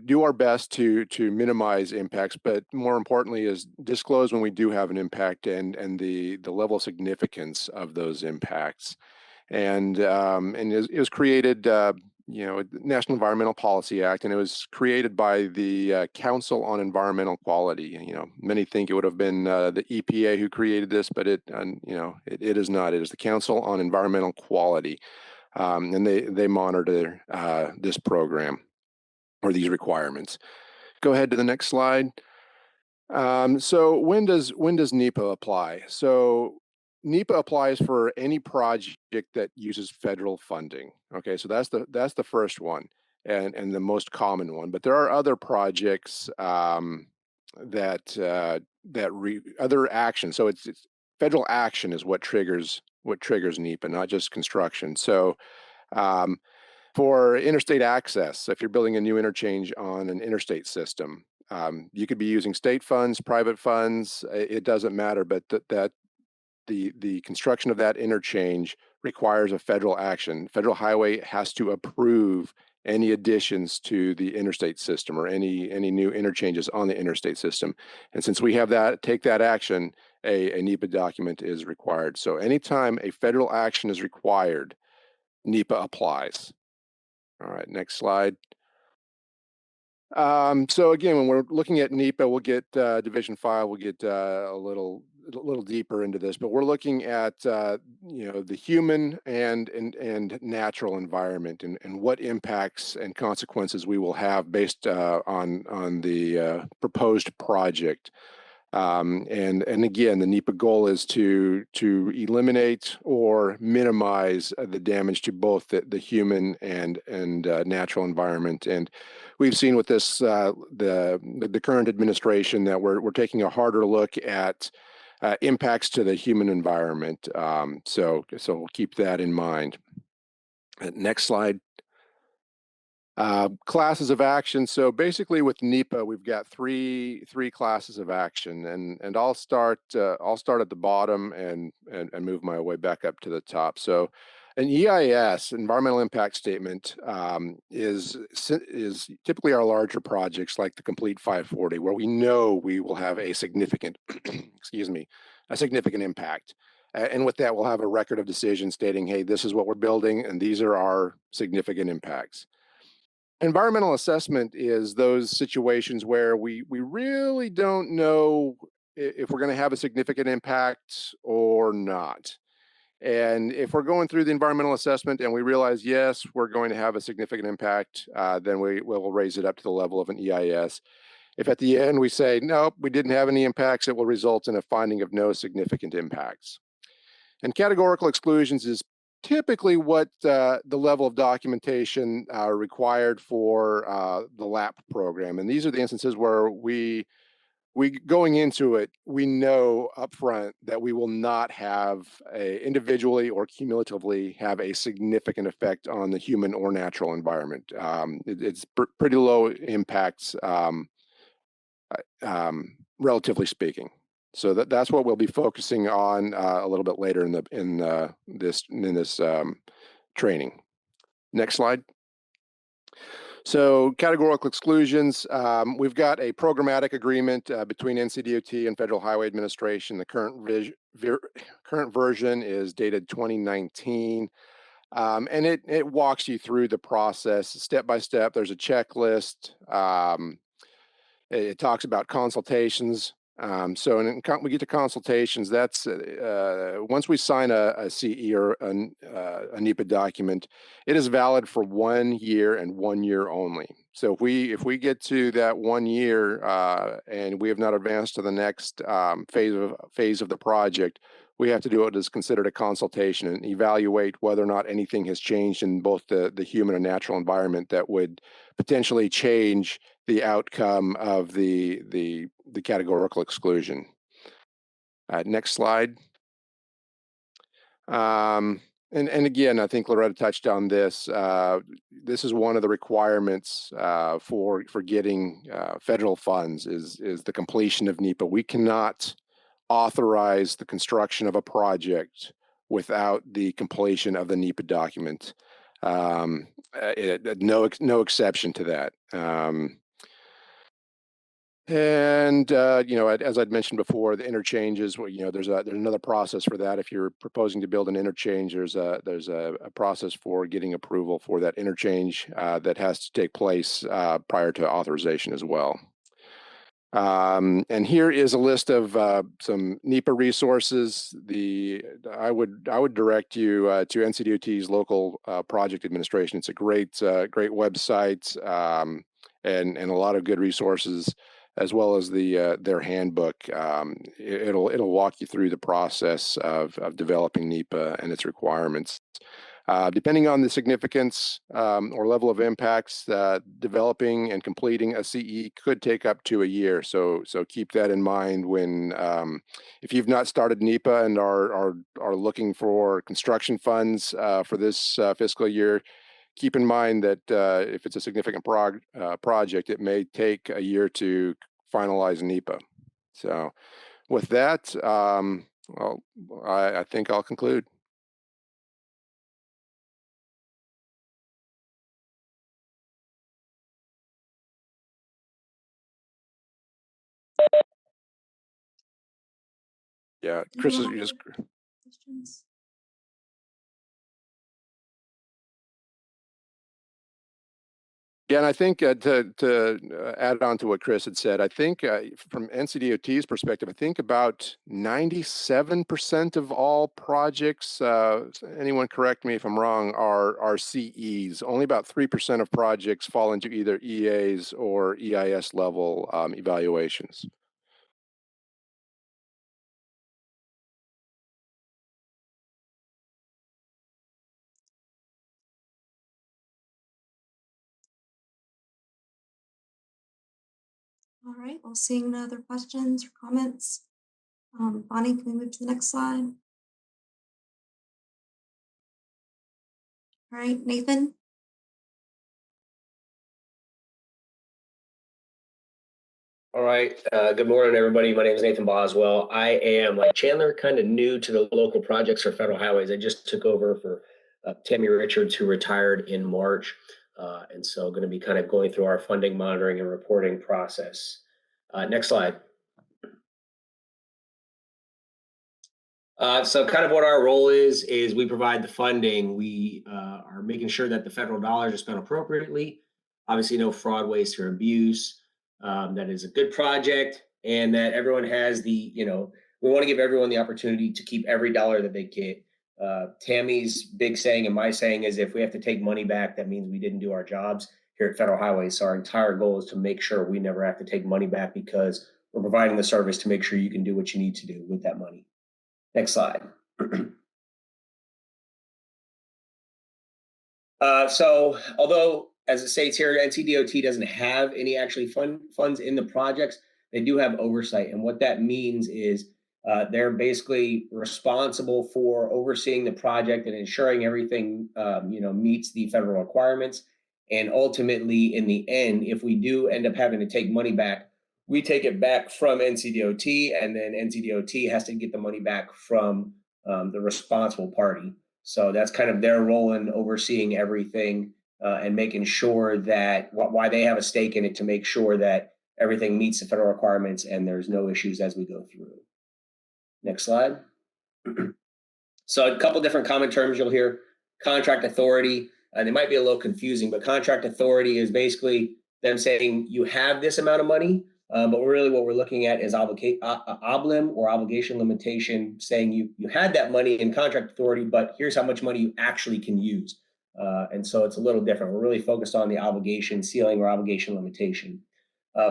do our best to minimize impacts, but more importantly is disclose when we do have an impact and the level of significance of those impacts. And it was created, National Environmental Policy Act, and it was created by the Council on Environmental Quality. Many think it would have been the EPA who created this, but it is not. It is the Council on Environmental Quality, and they monitor this program or these requirements. Go ahead to the next slide. So when does NEPA apply? So NEPA applies for any project that uses federal funding. Okay, so that's the first one and the most common one. But there are other projects other action. So it's federal action is what triggers NEPA, not just construction. So for interstate access, if you're building a new interchange on an interstate system, you could be using state funds, private funds, it doesn't matter, but that the construction of that interchange requires a federal action. Federal Highway has to approve any additions to the interstate system or any new interchanges on the interstate system. And since we have take that action, a NEPA document is required. So anytime a federal action is required, NEPA applies. All right, next slide. So again, when we're looking at NEPA, we'll get Division 5, we'll get a little deeper into this, but we're looking at the human and natural environment and what impacts and consequences we will have based on the proposed project. And again, the NEPA goal is to eliminate or minimize the damage to both the human and natural environment. And we've seen with this the current administration that we're taking a harder look at impacts to the human environment. So we'll keep that in mind. Next slide. Classes of action. So basically with NEPA, we've got three classes of action, and I'll start at the bottom and move my way back up to the top. So an EIS, environmental impact statement, is typically our larger projects like the Complete 540, where we know we will have a significant, a significant impact. And with that, we'll have a record of decision stating, hey, this is what we're building, and these are our significant impacts. Environmental assessment is those situations where we really don't know if we're going to have a significant impact or not. And if we're going through the environmental assessment and we realize, yes, we're going to have a significant impact, then we'll raise it up to the level of an EIS. If at the end we say, nope, we didn't have any impacts, it will result in a finding of no significant impacts. And categorical exclusions is typically what the level of documentation required for the LAPP program. And these are the instances where we going into it, we know upfront that we will not have individually or cumulatively have a significant effect on the human or natural environment. It's pretty low impacts, relatively speaking. So that's what we'll be focusing on a little bit later in this training. Next slide. So categorical exclusions, we've got a programmatic agreement between NCDOT and Federal Highway Administration. The current version is dated 2019, and it walks you through the process step by step. There's a checklist. It talks about consultations. So when we get to consultations, that's once we sign a CE or a NEPA document, it is valid for 1 year and 1 year only. So if we get to that 1 year and we have not advanced to the next phase of the project, we have to do what is considered a consultation and evaluate whether or not anything has changed in both the human and natural environment that would potentially change the outcome of the categorical exclusion. Next slide. And again, I think Loretta touched on this. This is one of the requirements for getting federal funds is the completion of NEPA. We cannot authorize the construction of a project without the completion of the NEPA document. No exception to that. As I'd mentioned before, the interchanges, there's another process for that. If you're proposing to build an interchange, there's a process for getting approval for that interchange that has to take place prior to authorization as well. And here is a list of some NEPA resources. I would direct you to NCDOT's local project administration. It's a great website and a lot of good resources, as well as their handbook. It'll walk you through the process of developing NEPA and its requirements. Depending on the significance or level of impacts, developing and completing a CE could take up to a year. So keep that in mind when, if you've not started NEPA and are looking for construction funds for this fiscal year, keep in mind that if it's a significant project, it may take a year to finalize NEPA. So with that, I think I'll conclude. Yeah, Chris is just. Questions? Yeah, and I think to add on to what Chris had said, I think from NCDOT's perspective, I think about 97% of all projects, anyone correct me if I'm wrong, are CEs. Only about 3% of projects fall into either EAs or EIS level evaluations. All right, well, seeing no other questions or comments, Bonnie, can we move to the next slide? All right, Nathan? All right. Good morning, everybody. My name is Nathan Boswell. I am, like Chandler, kind of new to the local projects for federal highways. I just took over for Tammy Richards, who retired in March. And so going to be kind of going through our funding monitoring and reporting process. Next slide. So kind of what our role is we provide the funding. We are making sure that the federal dollars are spent appropriately. Obviously, no fraud, waste, or abuse. That is a good project, and that everyone has we want to give everyone the opportunity to keep every dollar that they get. Tammy's big saying and my saying is if we have to take money back, that means we didn't do our jobs here at Federal Highways. So our entire goal is to make sure we never have to take money back because we're providing the service to make sure you can do what you need to do with that money. Next slide. So although, as it states here, NCDOT doesn't have any actually funds in the projects, they do have oversight. And what that means is they're basically responsible for overseeing the project and ensuring everything meets the federal requirements. And ultimately, in the end, if we do end up having to take money back, we take it back from NCDOT, and then NCDOT has to get the money back from the responsible party. So that's kind of their role in overseeing everything and making sure that why they have a stake in it to make sure that everything meets the federal requirements and there's no issues as we go through. Next slide. So a couple different common terms you'll hear. Contract authority, they might be a little confusing, but contract authority is basically them saying you have this amount of money, but really what we're looking at is oblim or obligation limitation, saying you had that money in contract authority, but here's how much money you actually can use. And so it's a little different. We're really focused on the obligation ceiling or obligation limitation.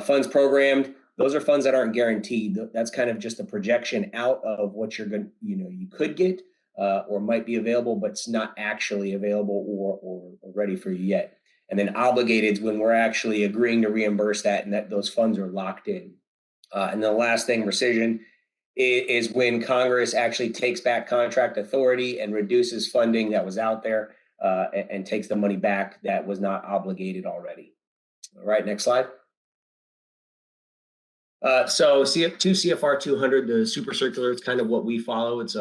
Funds programmed, those are funds that aren't guaranteed. That's kind of just a projection out of what you're going, you could get or might be available, but it's not actually available or ready for you yet. And then obligated is when we're actually agreeing to reimburse that and that those funds are locked in. And the last thing, rescission, is when Congress actually takes back contract authority and reduces funding that was out there and takes the money back that was not obligated already. All right, next slide. So 2 CFR 200, the super circular, it's kind of what we follow. It's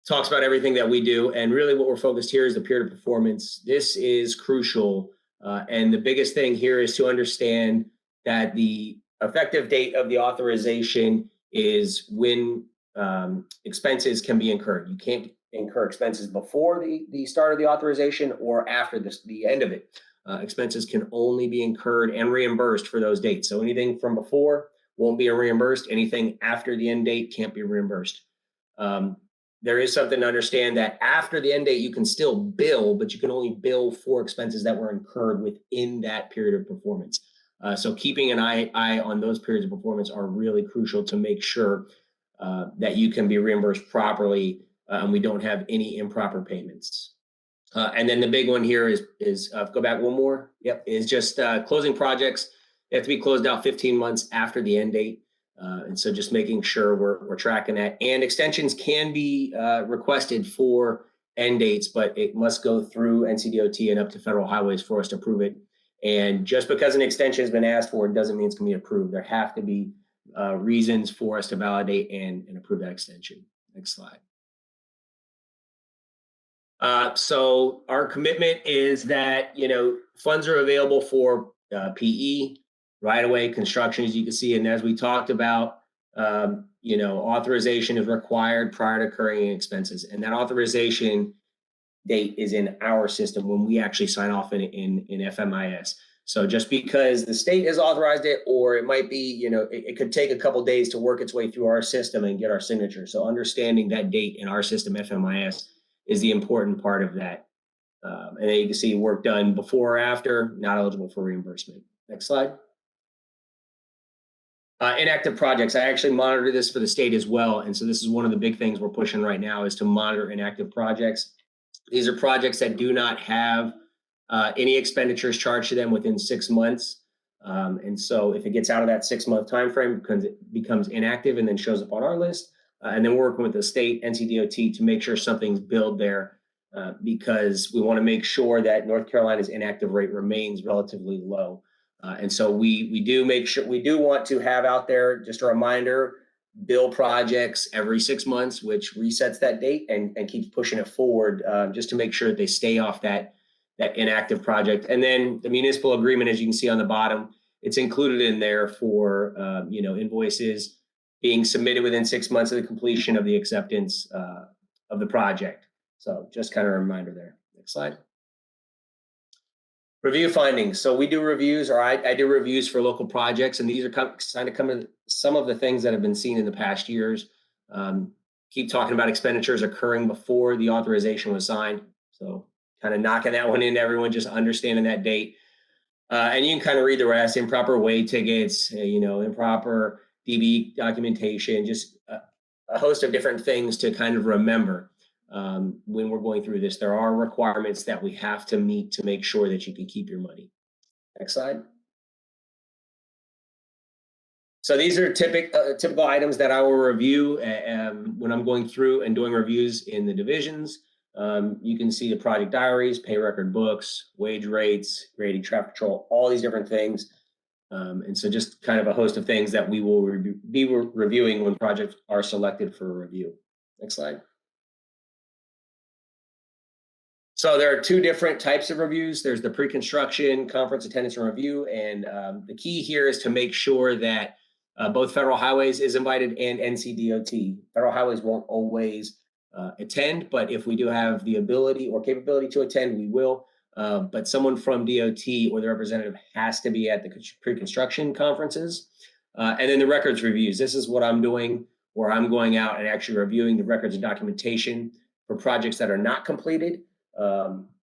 talks about everything that we do. And really what we're focused here is the period of performance. This is crucial. And the biggest thing here is to understand that the effective date of the authorization is when expenses can be incurred. You can't incur expenses before the start of the authorization or after the end of it. Expenses can only be incurred and reimbursed for those dates. So anything from before won't be reimbursed. Anything after the end date can't be reimbursed. There is something to understand that after the end date, you can still bill, but you can only bill for expenses that were incurred within that period of performance. So keeping an eye on those periods of performance are really crucial to make sure that you can be reimbursed properly and we don't have any improper payments. And then the big one here is go back one more. Yep, is just closing projects. They have to be closed out 15 months after the end date. And so just making sure we're tracking that. And extensions can be requested for end dates, but it must go through NCDOT and up to federal highways for us to approve it. And just because an extension has been asked for, it doesn't mean it's going to be approved. There have to be reasons for us to validate and approve that extension. Next slide. So our commitment is that, funds are available for PE, right-of-way construction, as you can see. And as we talked about, authorization is required prior to incurring expenses. And that authorization date is in our system when we actually sign off in FMIS. So just because the state has authorized it, or it might be, it could take a couple of days to work its way through our system and get our signature. So understanding that date in our system, FMIS, is the important part of that. And then you can see work done before or after, not eligible for reimbursement. Next slide. Inactive projects. I actually monitor this for the state as well. And so this is one of the big things we're pushing right now is to monitor inactive projects. These are projects that do not have any expenditures charged to them within 6 months. And so if it gets out of that 6-month time frame, it becomes inactive and then shows up on our list. And then we're working with the state NCDOT to make sure something's billed there because we want to make sure that North Carolina's inactive rate remains relatively low. And so we do want to have out there, just a reminder, bill projects every 6 months, which resets that date and keeps pushing it forward just to make sure that they stay off that inactive project. And then the municipal agreement, as you can see on the bottom, it's included in there for invoices being submitted within 6 months of the completion of the acceptance of the project. So just kind of a reminder there. Next slide. Review findings. So we do reviews, or I do reviews for local projects, and these are kind of coming some of the things that have been seen in the past years. Keep talking about expenditures occurring before the authorization was signed. So kind of knocking that one in, everyone just understanding that date. And you can kind of read the rest: improper way tickets, improper DB documentation, just a host of different things to kind of remember. When we're going through this, there are requirements that we have to meet to make sure that you can keep your money. Next slide. So these are typical items that I will review when I'm going through and doing reviews in the divisions. You can see the project diaries, pay record books, wage rates, grading, traffic control, all these different things. And so just kind of a host of things that we will be reviewing when projects are selected for review. Next slide. So there are two different types of reviews. There's the pre-construction, conference attendance and review. And the key here is to make sure that both Federal Highways is invited and NCDOT. Federal Highways won't always attend, but if we do have the ability or capability to attend, we will. But someone from DOT or the representative has to be at the pre-construction conferences. And then the records reviews. This is what I'm doing, where I'm going out and actually reviewing the records and documentation for projects that are not completed.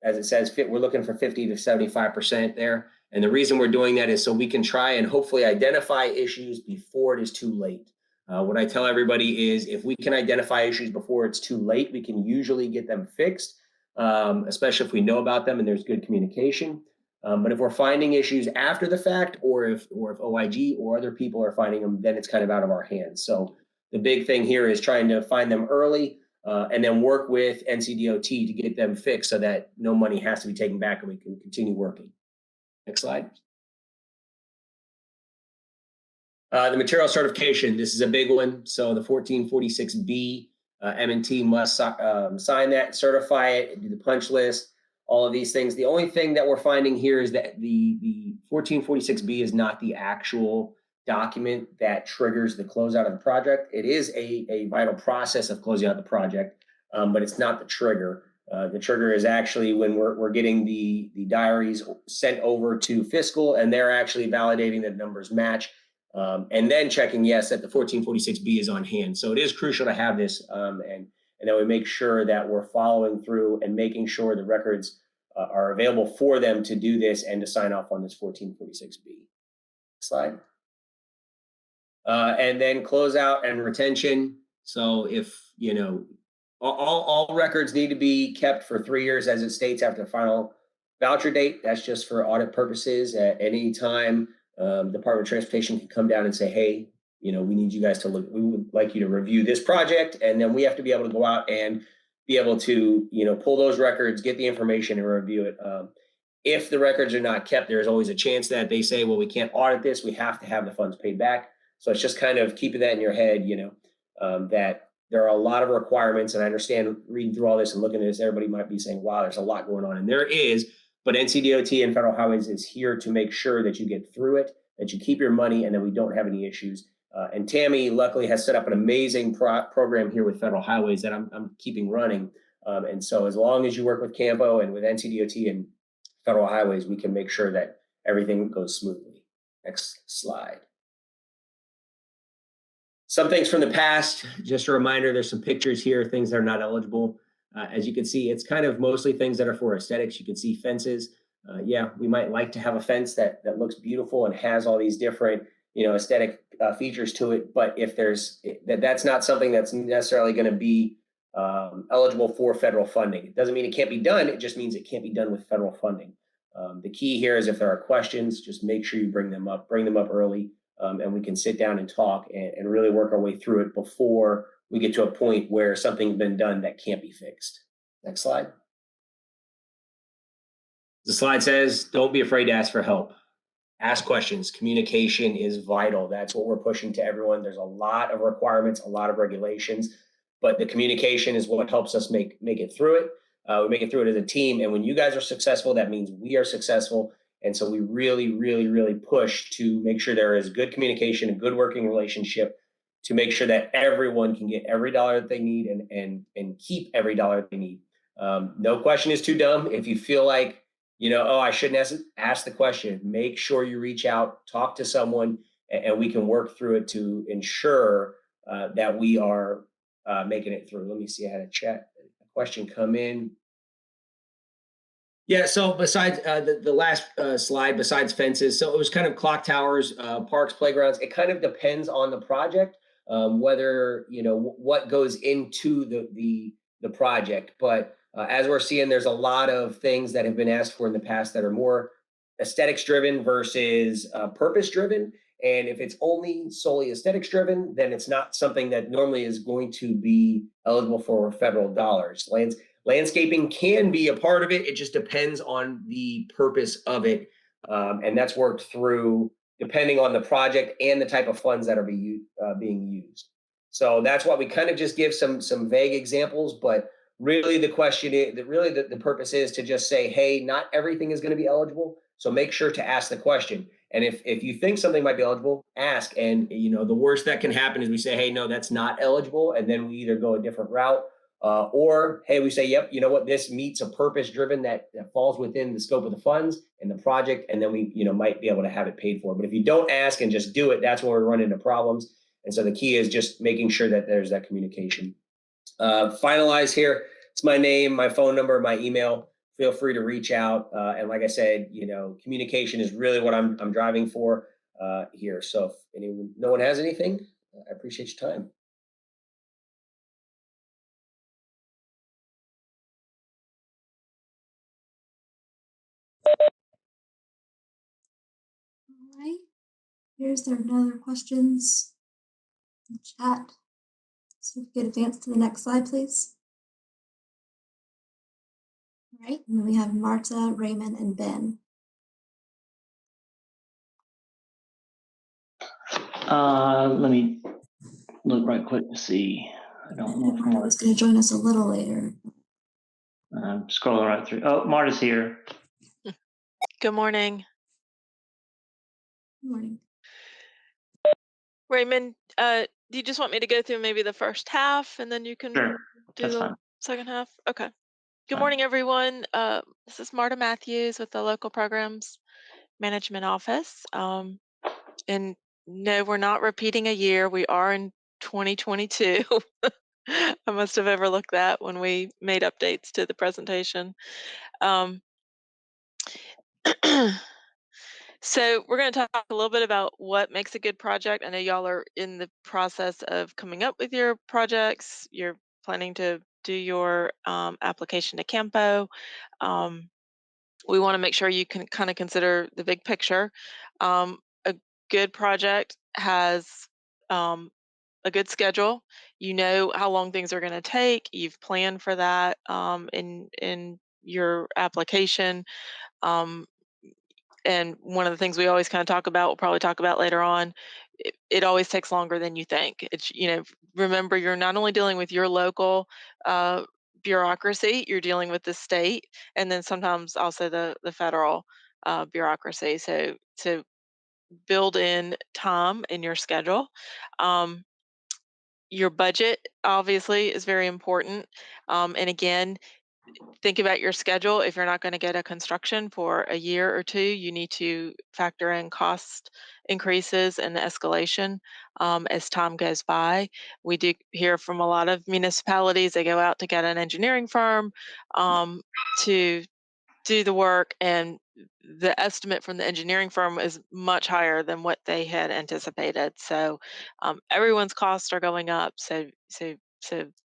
As it says, we're looking for 50 to 75% there. And the reason we're doing that is so we can try and hopefully identify issues before it is too late. What I tell everybody is if we can identify issues before it's too late, we can usually get them fixed, especially if we know about them and there's good communication. But if we're finding issues after the fact, or if OIG or other people are finding them, then it's kind of out of our hands. So the big thing here is trying to find them early and then work with NCDOT to get them fixed so that no money has to be taken back and we can continue working. Next slide. The material certification, this is a big one. So the 1446B, M&T must sign that, certify it, do the punch list, all of these things. The only thing that we're finding here is that the 1446B is not the actual document that triggers the closeout of the project. It is a vital process of closing out the project, but it's not the trigger. The trigger is actually when we're getting the diaries sent over to Fiscal, and they're actually validating that numbers match. And then checking, yes, that the 1446B is on hand. So it is crucial to have this, and that we make sure that we're following through and making sure the records are available for them to do this and to sign off on this 1446B. Slide. And then closeout and retention. So if, you know, all records need to be kept for 3 years as it states after the final voucher date. That's just for audit purposes. At any time, Department of Transportation can come down and say, hey, you know, we need you guys to look, we would like you to review this project. And then we have to be able to go out and be able to, you know, pull those records, get the information and review it. If the records are not kept, there's always a chance that they say, well, we can't audit this. We have to have the funds paid back. So it's just kind of keeping that in your head, you know, that there are a lot of requirements. And I understand reading through all this and looking at this, everybody might be saying, wow, there's a lot going on. And there is. But NCDOT and Federal Highways is here to make sure that you get through it, that you keep your money, and that we don't have any issues. And Tammy, luckily, has set up an amazing program here with Federal Highways that I'm keeping running. And so as long as you work with Campo and with NCDOT and Federal Highways, we can make sure that everything goes smoothly. Next slide. Some things from the past, just a reminder, there's some pictures here, things that are not eligible. As you can see, it's kind of mostly things that are for aesthetics. You can see fences. Yeah, we might like to have a fence that looks beautiful and has all these different, you know, aesthetic features to it. But if there's that's not something that's necessarily going to be eligible for federal funding. It doesn't mean it can't be done. It just means it can't be done with federal funding. The key here is if there are questions, just make sure you bring them up early, and we can sit down and talk and really work our way through it before we get to a point where something's been done that can't be fixed. Next slide. The slide says, don't be afraid to ask for help. Ask questions. Communication is vital. That's what we're pushing to everyone. There's a lot of requirements, a lot of regulations, but the communication is what helps us make it through it. We make it through it as a team. And when you guys are successful, that means we are successful. And so we really, really, really push to make sure there is good communication, a good working relationship, to make sure that everyone can get every dollar that they need and keep every dollar that they need. No question is too dumb. If you feel like, you know, oh, I shouldn't ask the question, make sure you reach out, talk to someone, and we can work through it to ensure that we are making it through. Let me see, I had a question come in. Yeah, so besides the last slide, besides fences, so it was kind of clock towers, parks, playgrounds. It kind of depends on the project, whether, you know, what goes into the project. But as we're seeing, there's a lot of things that have been asked for in the past that are more aesthetics driven versus purpose driven. And if it's only solely aesthetics driven, then it's not something that normally is going to be eligible for federal dollars. Landscaping can be a part of it. It just depends on the purpose of it. And that's worked through depending on the project and the type of funds that are being used. So that's why we kind of just give some vague examples, but really the question is, the purpose is to just say, hey, not everything is going to be eligible. So make sure to ask the question. And if you think something might be eligible, ask. And, you know, the worst that can happen is we say, hey, no, that's not eligible. And then we either go a different route or, hey, we say, yep, you know what, this meets a purpose driven that falls within the scope of the funds and the project. And then we, you know, might be able to have it paid for. But if you don't ask and just do it, that's when we run into problems. And so the key is just making sure that there's that communication. Finalize here. It's my name, my phone number, my email. Feel free to reach out. And like I said, you know, communication is really what I'm driving for here. So if no one has anything, I appreciate your time. All right. Here's there no other questions in the chat. So if you could advance to the next slide, please. All right, and then we have Marta, Raymond, and Ben. Let me look right quick to see. I don't know if Marta was going to join us a little later. I'm scrolling right through. Oh, Marta's here. Good morning. Good morning. Raymond, do you just want me to go through maybe the first half and then you can Sure, do that's the fine. second half? Okay. Good Fine. morning, everyone. This is Marta Matthews with the Local Programs Management Office. And no, we're not repeating a year. We are in 2022. I must have overlooked that when we made updates to the presentation. So we're going to talk a little bit about what makes a good project. I know y'all are in the process of coming up with your projects. You're planning to do your application to Campo. We want to make sure you can kind of consider the big picture. A good project has a good schedule. You know how long things are going to take. You've planned for that in your application. Um, and one of the things we always kind of talk about, we'll probably talk about later on, it always takes longer than you think. It's, remember, you're not only dealing with your local bureaucracy, you're dealing with the state, and then sometimes also the federal bureaucracy. So to build in time in your schedule. Your budget obviously is very important. And again, think about your schedule. If you're not going to get a construction for a year or two, you need to factor in cost increases and escalation as time goes by. We do hear from a lot of municipalities, they go out to get an engineering firm to do the work, and the estimate from the engineering firm is much higher than what they had anticipated. So everyone's costs are going up. So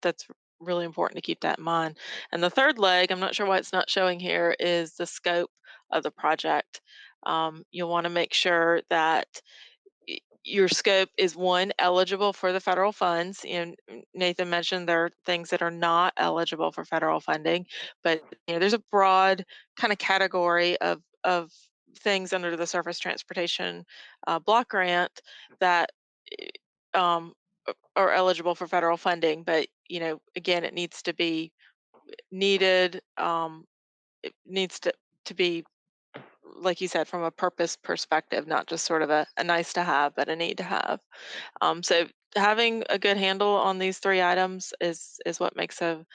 that's really important to keep that in mind. And the third leg, I'm not sure why it's not showing here, is the scope of the project. You'll want to make sure that your scope is one, eligible for the federal funds. And Nathan mentioned there are things that are not eligible for federal funding, but there's a broad kind of category of things under the Surface Transportation Block Grant that um, are eligible for federal funding. But again, it needs to be needed. It needs to be, like you said, from a purpose perspective, not just sort of a nice to have, but a need to have. So having a good handle on these three items is what makes a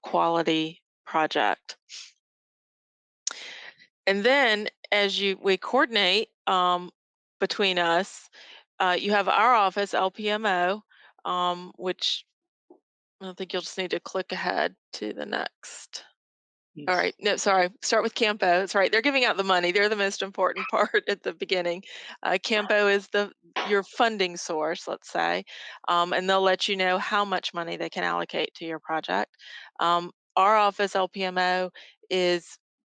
quality project. And then as we coordinate between us, you have our office, LPMO, which I think you'll just need to click ahead to the next. All right. No, sorry. Start with Campo. That's right. They're giving out the money. They're the most important part at the beginning. Campo is your funding source, let's say, and they'll let you know how much money they can allocate to your project. Our office, LPMO, is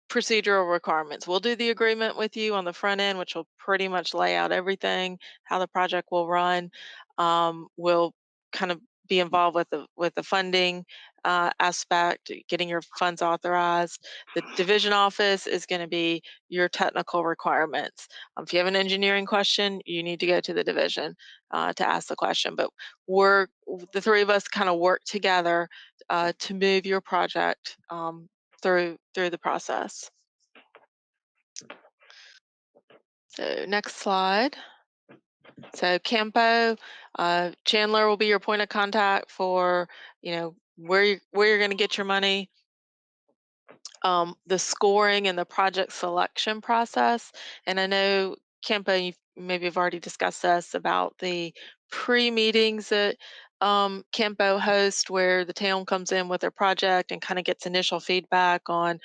procedural requirements. We'll do the agreement with you on the front end, which will pretty much lay out everything, how the project will run. We'll kind of be involved with the funding aspect, getting your funds authorized. The division office is going to be your technical requirements. If you have an engineering question, you need to go to the division to ask the question. But the three of us kind of work together to move your project through the process. So next slide. So Campo, Chandler will be your point of contact for, where you're going to get your money, the scoring and the project selection process. And I know Campo, you maybe have already discussed this about the pre-meetings that Campo hosts, where the town comes in with their project and kind of gets initial feedback on,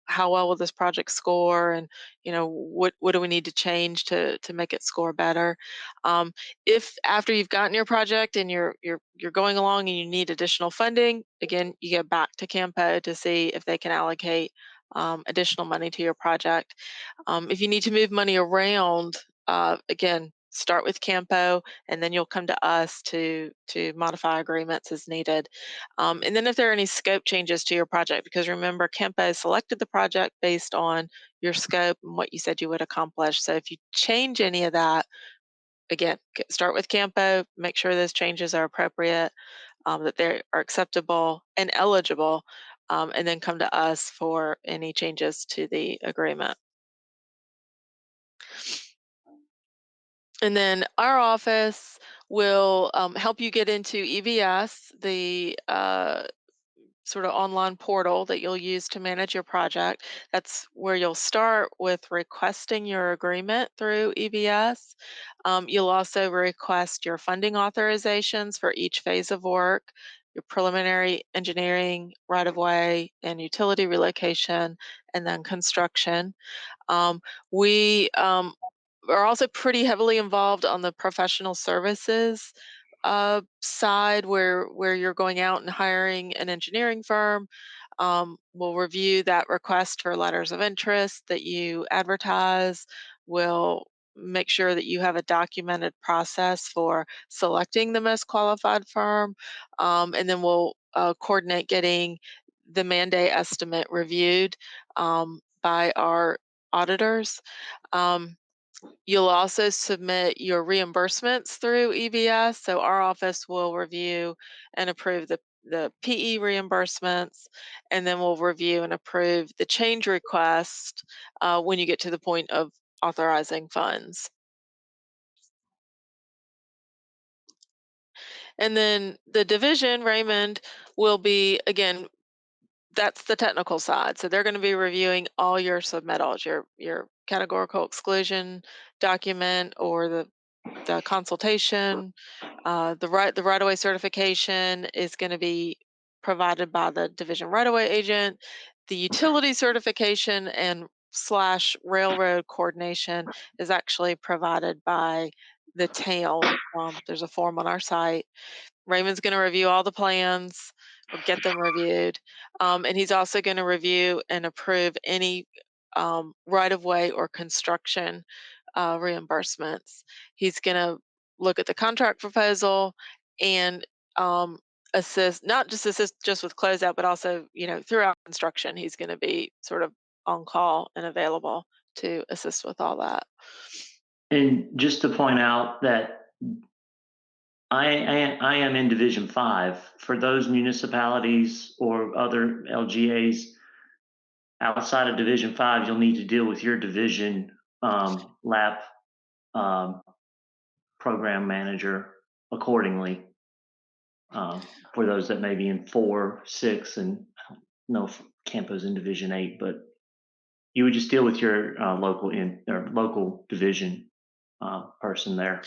how well will this project score, and what do we need to change to make it score better. If after you've gotten your project and you're going along and you need additional funding, again, you get back to Campo to see if they can allocate additional money to your project. If you need to move money around, again, start with Campo, and then you'll come to us to modify agreements as needed. And then if there are any scope changes to your project, because remember, Campo selected the project based on your scope and what you said you would accomplish. So if you change any of that, again, start with Campo, make sure those changes are appropriate, that they are acceptable and eligible, and then come to us for any changes to the agreement. And then our office will help you get into EVS, the sort of online portal that you'll use to manage your project. That's where you'll start with requesting your agreement through EVS. You'll also request your funding authorizations for each phase of work, your preliminary engineering, right-of-way, and utility relocation, and then construction. We are also pretty heavily involved on the professional services side, where you're going out and hiring an engineering firm. We'll review that request for letters of interest that you advertise. We'll make sure that you have a documented process for selecting the most qualified firm, and then we'll coordinate getting the mandate estimate reviewed by our auditors. You'll also submit your reimbursements through EVS. So our office will review and approve the PE reimbursements, and then we'll review and approve the change request when you get to the point of authorizing funds. And then the division, Raymond, will be, again, that's the technical side. So they're going to be reviewing all your submittals, your categorical exclusion document, or the consultation. The right-of-way certification is going to be provided by the division right-of-way agent. The utility certification and / railroad coordination is actually provided by the town. There's a form on our site. Raymond's going to review all the plans or get them reviewed. And he's also going to review and approve any right-of-way or construction reimbursements. He's going to look at the contract proposal and assist, not just assist just with closeout, but also, throughout construction, he's going to be sort of on call and available to assist with all that. And just to point out that I am in Division 5. For those municipalities or other LGAs outside of Division 5, you'll need to deal with your division LAPP program manager accordingly. For those that may be in 4, 6, and no, Campo's in Division 8, but you would just deal with your local division person there.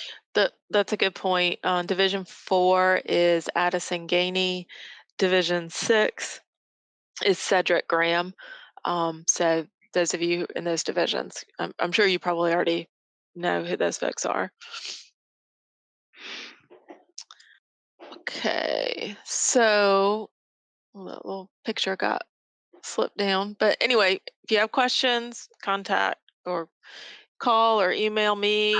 That's a good point. Division 4 is Addison Gainey. Division 6 is Cedric Graham. So those of you in those divisions, I'm sure you probably already know who those folks are. Okay, so that little picture got slipped down. But anyway, if you have questions, contact or call or email me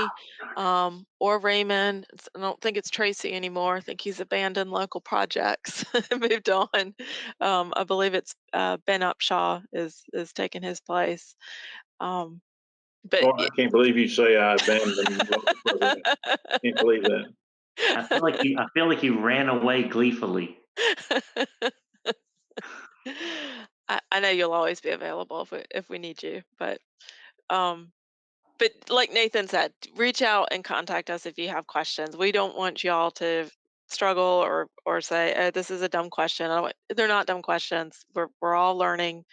or Raymond. I don't think it's Tracy anymore. I think he's abandoned local projects and moved on. I believe it's Ben Upshaw is taking his place. But Oh, I can't believe you say I abandoned local project. Can't believe that. I feel like he ran away gleefully. I know you'll always be available if we need you, but like Nathan said, reach out and contact us if you have questions. We don't want y'all to struggle or say, oh, this is a dumb question. They're not dumb questions. We're all learning.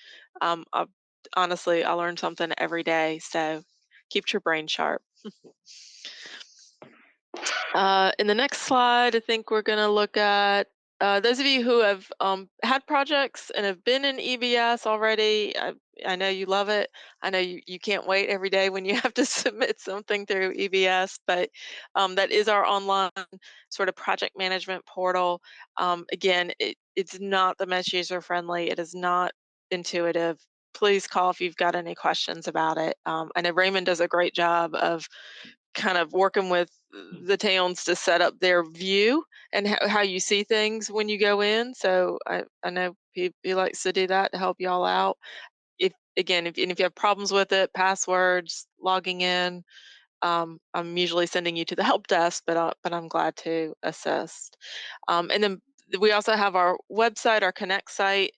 Honestly, I learn something every day, so keep your brain sharp. In the next slide, I think we're going to look at those of you who have had projects and have been in EVS already. I know you love it. I know you can't wait every day when you have to submit something through EVS, but that is our online sort of project management portal. Again, it's not the most user-friendly. It is not intuitive. Please call if you've got any questions about it. I know Raymond does a great job of kind of working with the towns to set up their view and how you see things when you go in. So I know he likes to do that to help y'all out. If again, if you have problems with it, passwords, logging in, I'm usually sending you to the help desk, but I'm glad to assist. And then we also have our website, our Connect site.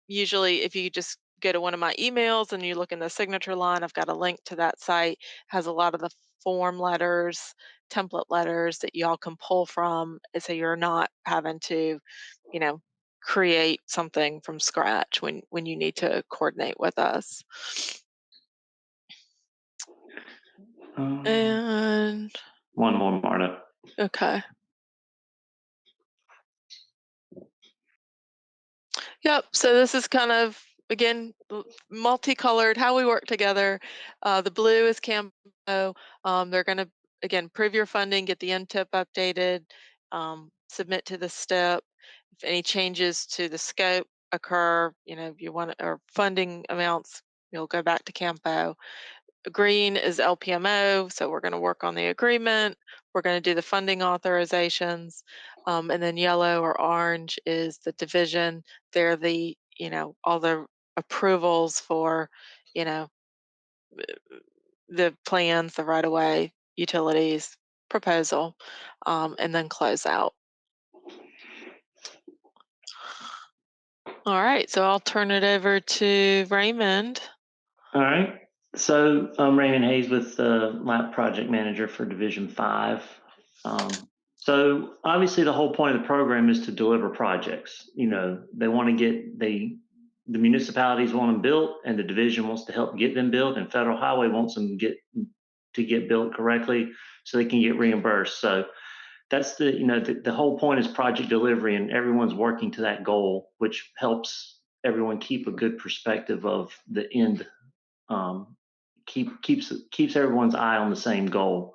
Usually, if you just go to one of my emails and you look in the signature line, I've got a link to that site. Has a lot of the form letters, template letters that y'all can pull from, so you're not having to, you know, create something from scratch when you need to coordinate with us. And one more, Marta. okay. Yep. So this is kind of, again, multicolored, how we work together. The blue is Campo. They're going to, again, prove your funding, get the NTIP updated, submit to the STIP. If any changes to the scope occur, if you want, or funding amounts, you'll go back to Campo. Green is LPMO, so we're going to work on the agreement. We're going to do the funding authorizations. And then yellow or orange is the division. They're the, all the approvals for, the plans, the right-of-way, utilities, proposal, and then close out. All right, so I'll turn it over to Raymond. All right. So I'm Raymond Hayes with the LAPP project manager for Division 5. So obviously the whole point of the program is to deliver projects. They want to get, the municipalities want them built, and the division wants to help get them built, and Federal Highway wants them to get built correctly so they can get reimbursed. So that's the whole point is project delivery, and everyone's working to that goal, which helps everyone keep a good perspective of the end. Keeps everyone's eye on the same goal.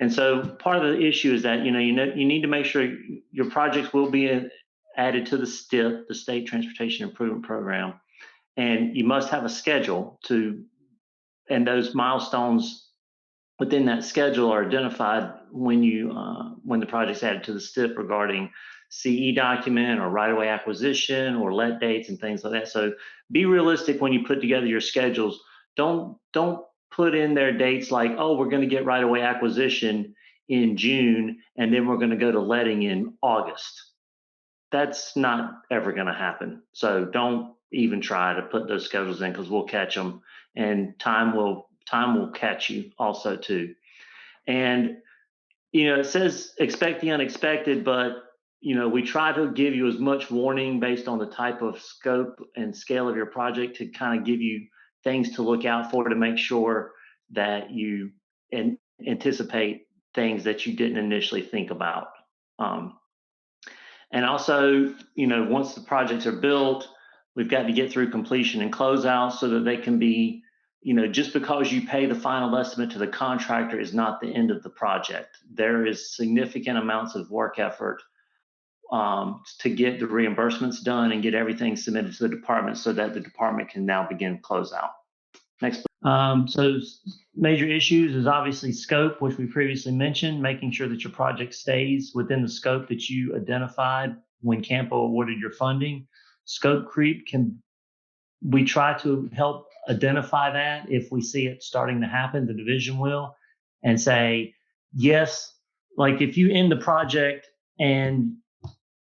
And so part of the issue is that you need to make sure your projects will be added to the STIP, the State Transportation Improvement Program, and you must have a schedule and those milestones within that schedule are identified when the project's added to the STIP regarding CE document or right-of-way acquisition or let dates and things like that. So be realistic when you put together your schedules. Don't put in their dates like, oh, we're going to get right-of-way acquisition in June and then we're going to go to letting in August. That's not ever going to happen. So don't even try to put those schedules in, because we'll catch them, and time will catch you also too. And it says expect the unexpected, but we try to give you as much warning based on the type of scope and scale of your project to kind of give you things to look out for, to make sure that you anticipate things that you didn't initially think about. And also, once the projects are built, we've got to get through completion and closeout so that they can be, just because you pay the final estimate to the contractor is not the end of the project. There is significant amounts of work effort to get the reimbursements done and get everything submitted to the department so that the department can now begin closeout. Next. So major issues is obviously scope, which we previously mentioned, making sure that your project stays within the scope that you identified when Campo awarded your funding. Scope creep we try to help identify that if we see it starting to happen, the division will, and say, yes, like if you end the project and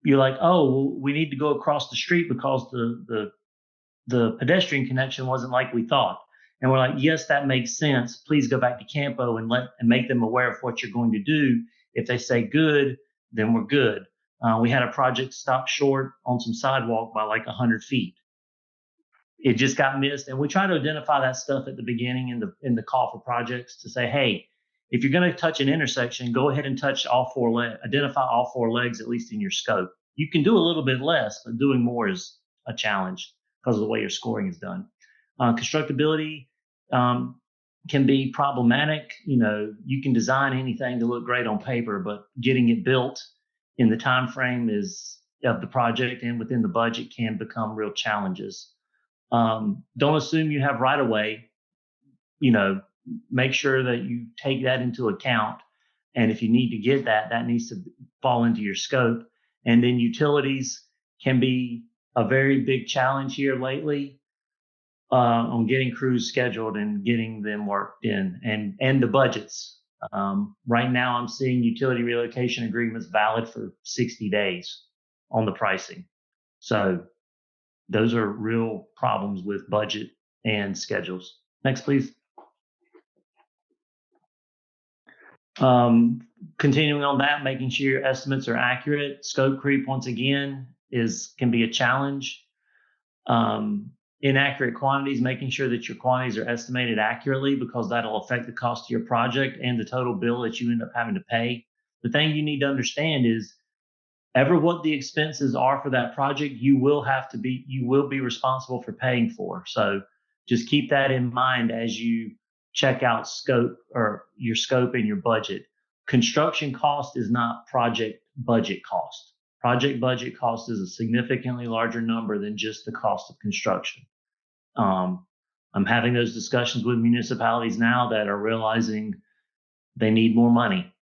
you're like, oh, well, we need to go across the street because the pedestrian connection wasn't like we thought. And we're like, yes, that makes sense. Please go back to Campo and make them aware of what you're going to do. If they say good, then we're good. We had a project stop short on some sidewalk by like 100 feet. It just got missed. And we try to identify that stuff at the beginning in the call for projects to say, hey, if you're going to touch an intersection, go ahead and touch all four legs, identify all four legs, at least in your scope. You can do a little bit less, but doing more is a challenge because of the way your scoring is done. Constructability can be problematic. You can design anything to look great on paper, but getting it built in the time frame of the project and within the budget can become real challenges. Don't assume you have right of way. make sure that you take that into account. And if you need to get that, that needs to fall into your scope. And then utilities can be a very big challenge here lately on getting crews scheduled and getting them worked in, and the budgets. Right now, I'm seeing utility relocation agreements valid for 60 days on the pricing. So those are real problems with budget and schedules. Next, please. Continuing on that, making sure your estimates are accurate. Scope creep, once again, can be a challenge. Inaccurate quantities, making sure that your quantities are estimated accurately, because that'll affect the cost of your project and the total bill that you end up having to pay. The thing you need to understand is what the expenses are for that project, you will be responsible for paying for. So just keep that in mind as you check out scope or your scope and your budget. Construction cost is not project budget cost. Project budget cost is a significantly larger number than just the cost of construction. I'm having those discussions with municipalities now that are realizing they need more money.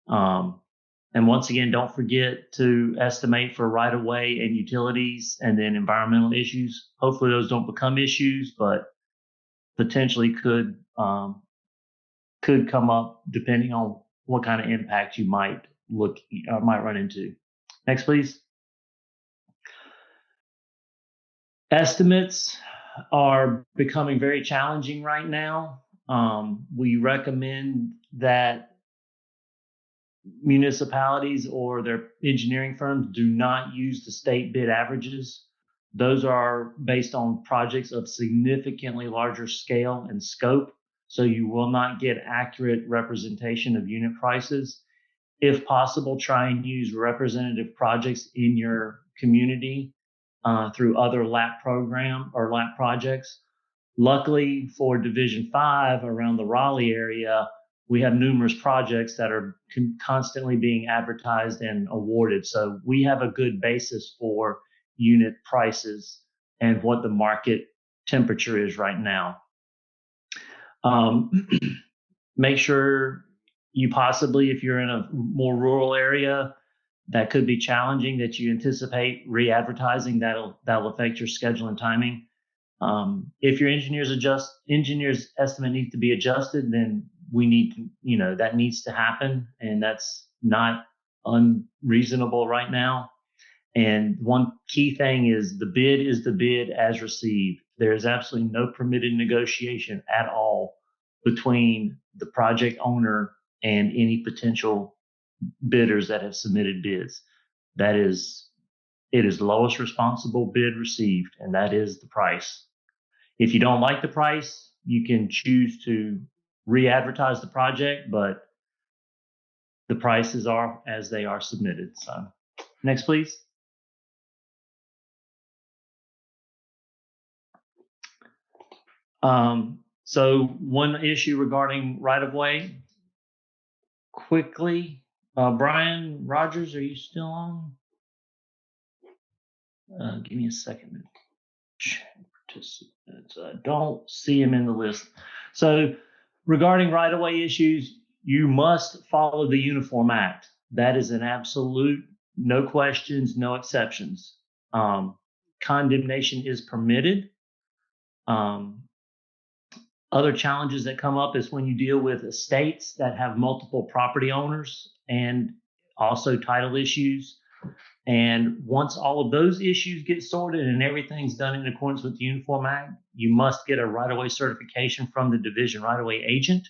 And once again, don't forget to estimate for right-of-way and utilities, and then environmental issues. Hopefully those don't become issues, but potentially could come up depending on what kind of impact you might run into. Next, please. Estimates are becoming very challenging right now. We recommend that municipalities or their engineering firms do not use the state bid averages. Those are based on projects of significantly larger scale and scope, so you will not get accurate representation of unit prices. If possible, try and use representative projects in your community through other LAPP program or LAPP projects. Luckily for Division 5 around the Raleigh area, we have numerous projects that are constantly being advertised and awarded. So we have a good basis for unit prices and what the market temperature is right now. Make sure you possibly, if you're in a more rural area that could be challenging, that you anticipate re-advertising. That'll affect your schedule and timing. If your engineer's estimate needs to be adjusted, then we need to, that needs to happen, and that's not unreasonable right now. And one key thing is the bid as received. There is absolutely no permitted negotiation at all between the project owner and any potential bidders that have submitted bids. It is lowest responsible bid received, and that is the price. If you don't like the price, you can choose to re-advertise the project, but the prices are as they are submitted. So next, please. So one issue regarding right-of-way, quickly, Brian Rogers, are you still on? Give me a second. Participants. I don't see him in the list. So regarding right-of-way issues, you must follow the Uniform Act. That is an absolute, no questions, no exceptions. Condemnation is permitted. Other challenges that come up is when you deal with estates that have multiple property owners and also title issues. And once all of those issues get sorted and everything's done in accordance with the Uniform Act, you must get a right-of-way certification from the division right-of-way agent.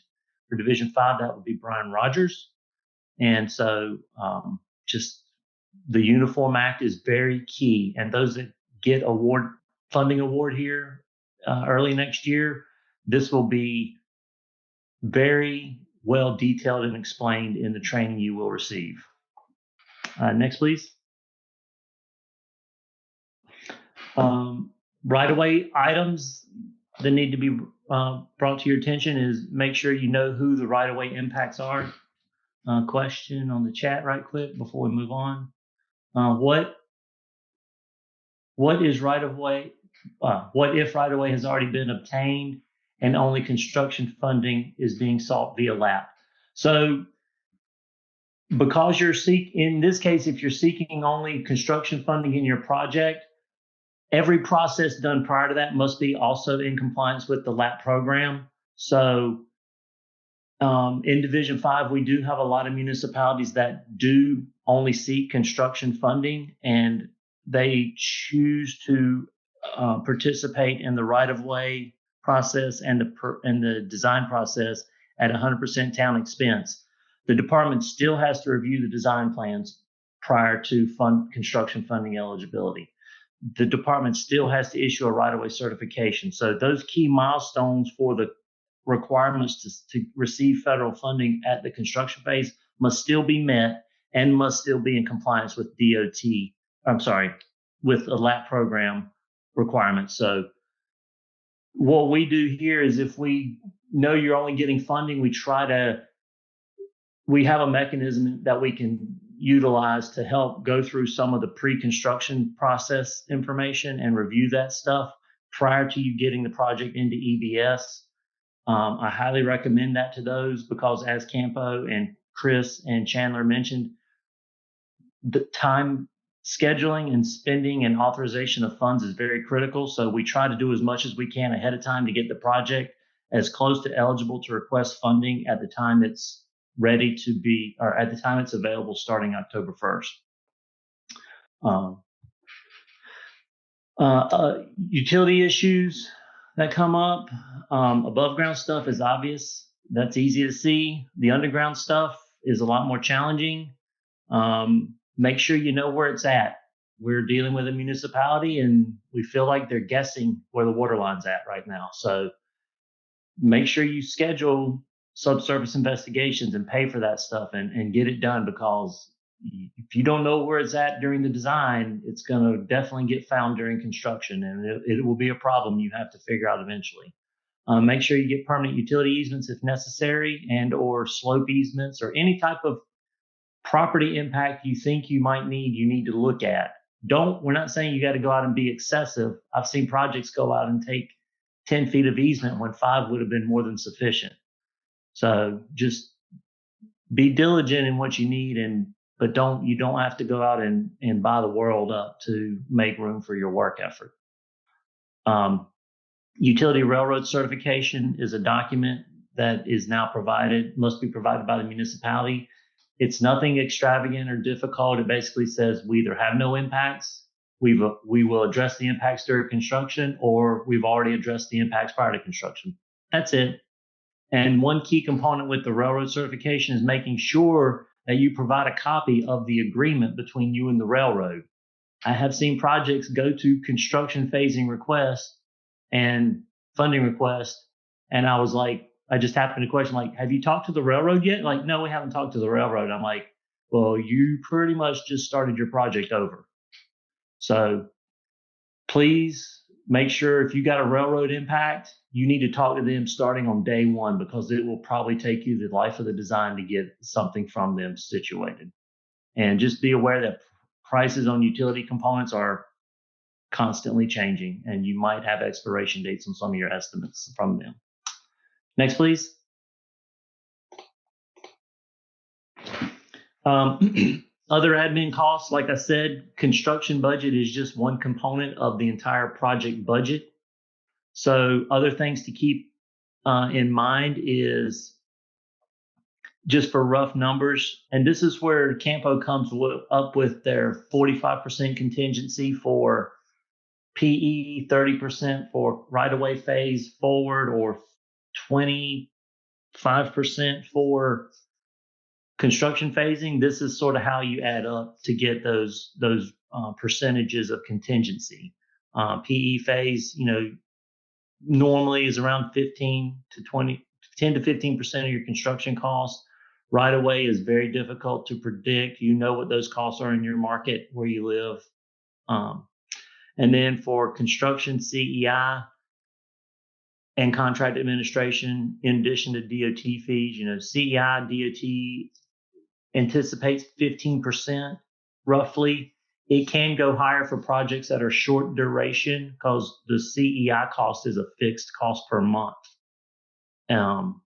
For Division 5, that would be Brian Rogers. And so just the Uniform Act is very key. And those that get funding award here early next year, this will be very well detailed and explained in the training you will receive. Next, please. Right-of-way items that need to be brought to your attention is make sure you know who the right-of-way impacts are. Question on the chat right quick before we move on. What is right-of-way? What if right-of-way has already been obtained and only construction funding is being sought via LAPP. So because in this case, if you're seeking only construction funding in your project, every process done prior to that must be also in compliance with the LAPP program. So in Division 5, we do have a lot of municipalities that do only seek construction funding, and they choose to participate in the right-of-way process and the design process at 100% town expense. The department still has to review the design plans prior to construction funding eligibility. The department still has to issue a right-of-way certification. So those key milestones for the requirements to receive federal funding at the construction phase must still be met and must still be in compliance with with a LAPP program requirements. So what we do here is, if we know you're only getting funding, we have a mechanism that we can utilize to help go through some of the pre-construction process information and review that stuff prior to you getting the project into EBS. I highly recommend that to those, because as Campo and Chris and Chandler mentioned, the time scheduling and spending and authorization of funds is very critical. So we try to do as much as we can ahead of time to get the project as close to eligible to request funding at the time it's ready to be, or at the time it's available, starting October 1st. Utility issues that come up, above ground stuff is obvious. That's easy to see. The underground stuff is a lot more challenging. Make sure you know where it's at. We're dealing with a municipality and we feel like they're guessing where the water line's at right now. So make sure you schedule subsurface investigations and pay for that stuff and get it done, because if you don't know where it's at during the design, it's going to definitely get found during construction, and it will be a problem you have to figure out eventually. Make sure you get permanent utility easements if necessary, and or slope easements, or any type of property impact you think you might need, you need to look at. We're not saying you got to go out and be excessive. I've seen projects go out and take 10 feet of easement when 5 would have been more than sufficient. So just be diligent in what you need, but you don't have to go out and buy the world up to make room for your work effort. Utility railroad certification is a document that is now must be provided by the municipality. It's nothing extravagant or difficult. It basically says we either have no impacts, we will address the impacts during construction, or we've already addressed the impacts prior to construction. That's it. And one key component with the railroad certification is making sure that you provide a copy of the agreement between you and the railroad. I have seen projects go to construction phasing request and funding request, and I just happened to question, like, have you talked to the railroad yet? Like, no, we haven't talked to the railroad. I'm like, well, you pretty much just started your project over. So please make sure, if you got a railroad impact, you need to talk to them starting on day one, because it will probably take you the life of the design to get something from them situated. And just be aware that prices on utility components are constantly changing, and you might have expiration dates on some of your estimates from them. Next, please. Other admin costs, like I said, construction budget is just one component of the entire project budget. So other things to keep in mind is, just for rough numbers, and this is where Campo comes up with their 45% contingency for PE, 30% for right-of-way phase forward, or 25% for construction phasing. This is sort of how you add up to get those percentages of contingency. PE phase, normally is around 10 to 15% of your construction costs. Right away is very difficult to predict. You know what those costs are in your market where you live. And then for construction CEI and contract administration, in addition to DOT fees, CEI, DOT anticipates 15% roughly. It can go higher for projects that are short duration, because the CEI cost is a fixed cost per month. So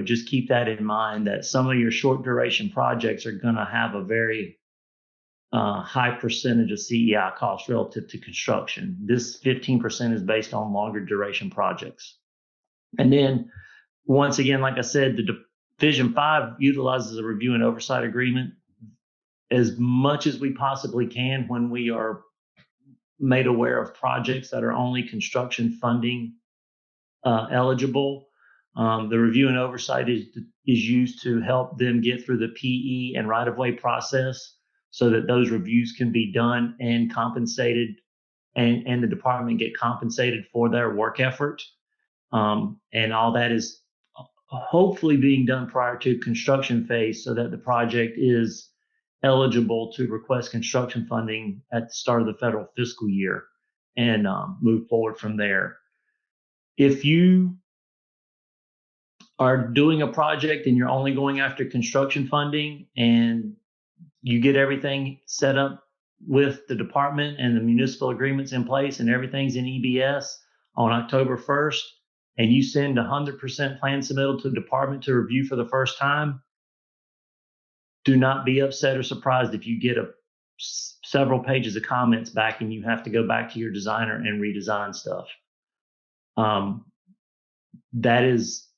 just keep that in mind, that some of your short duration projects are going to have a very high percentage of CEI costs relative to construction. This 15% is based on longer duration projects. And then once again, like I said, the Division 5 utilizes a review and oversight agreement as much as we possibly can when we are made aware of projects that are only construction funding eligible. The review and oversight is used to help them get through the PE and right-of-way process so that those reviews can be done and compensated, and the department get compensated for their work effort. And all that is hopefully being done prior to construction phase so that the project is eligible to request construction funding at the start of the federal fiscal year and move forward from there. If you are doing a project and you're only going after construction funding and you get everything set up with the department and the municipal agreements in place and everything's in EBS on October 1st, and you send 100% plan submittal to the department to review for the first time, do not be upset or surprised if you get several pages of comments back and you have to go back to your designer and redesign stuff. That is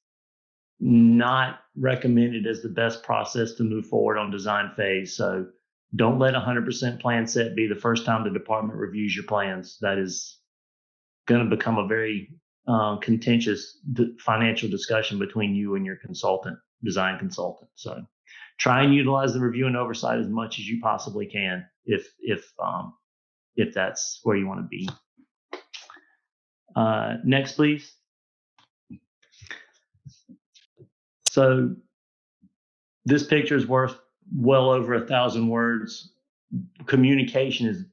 not recommended as the best process to move forward on design phase. So don't let 100% plan set be the first time the department reviews your plans. That is going to become a very contentious financial discussion between you and your consultant, design consultant. So try and utilize the review and oversight as much as you possibly can if that's where you want to be. Next, please. So this picture is worth well over 1,000 words. Communication is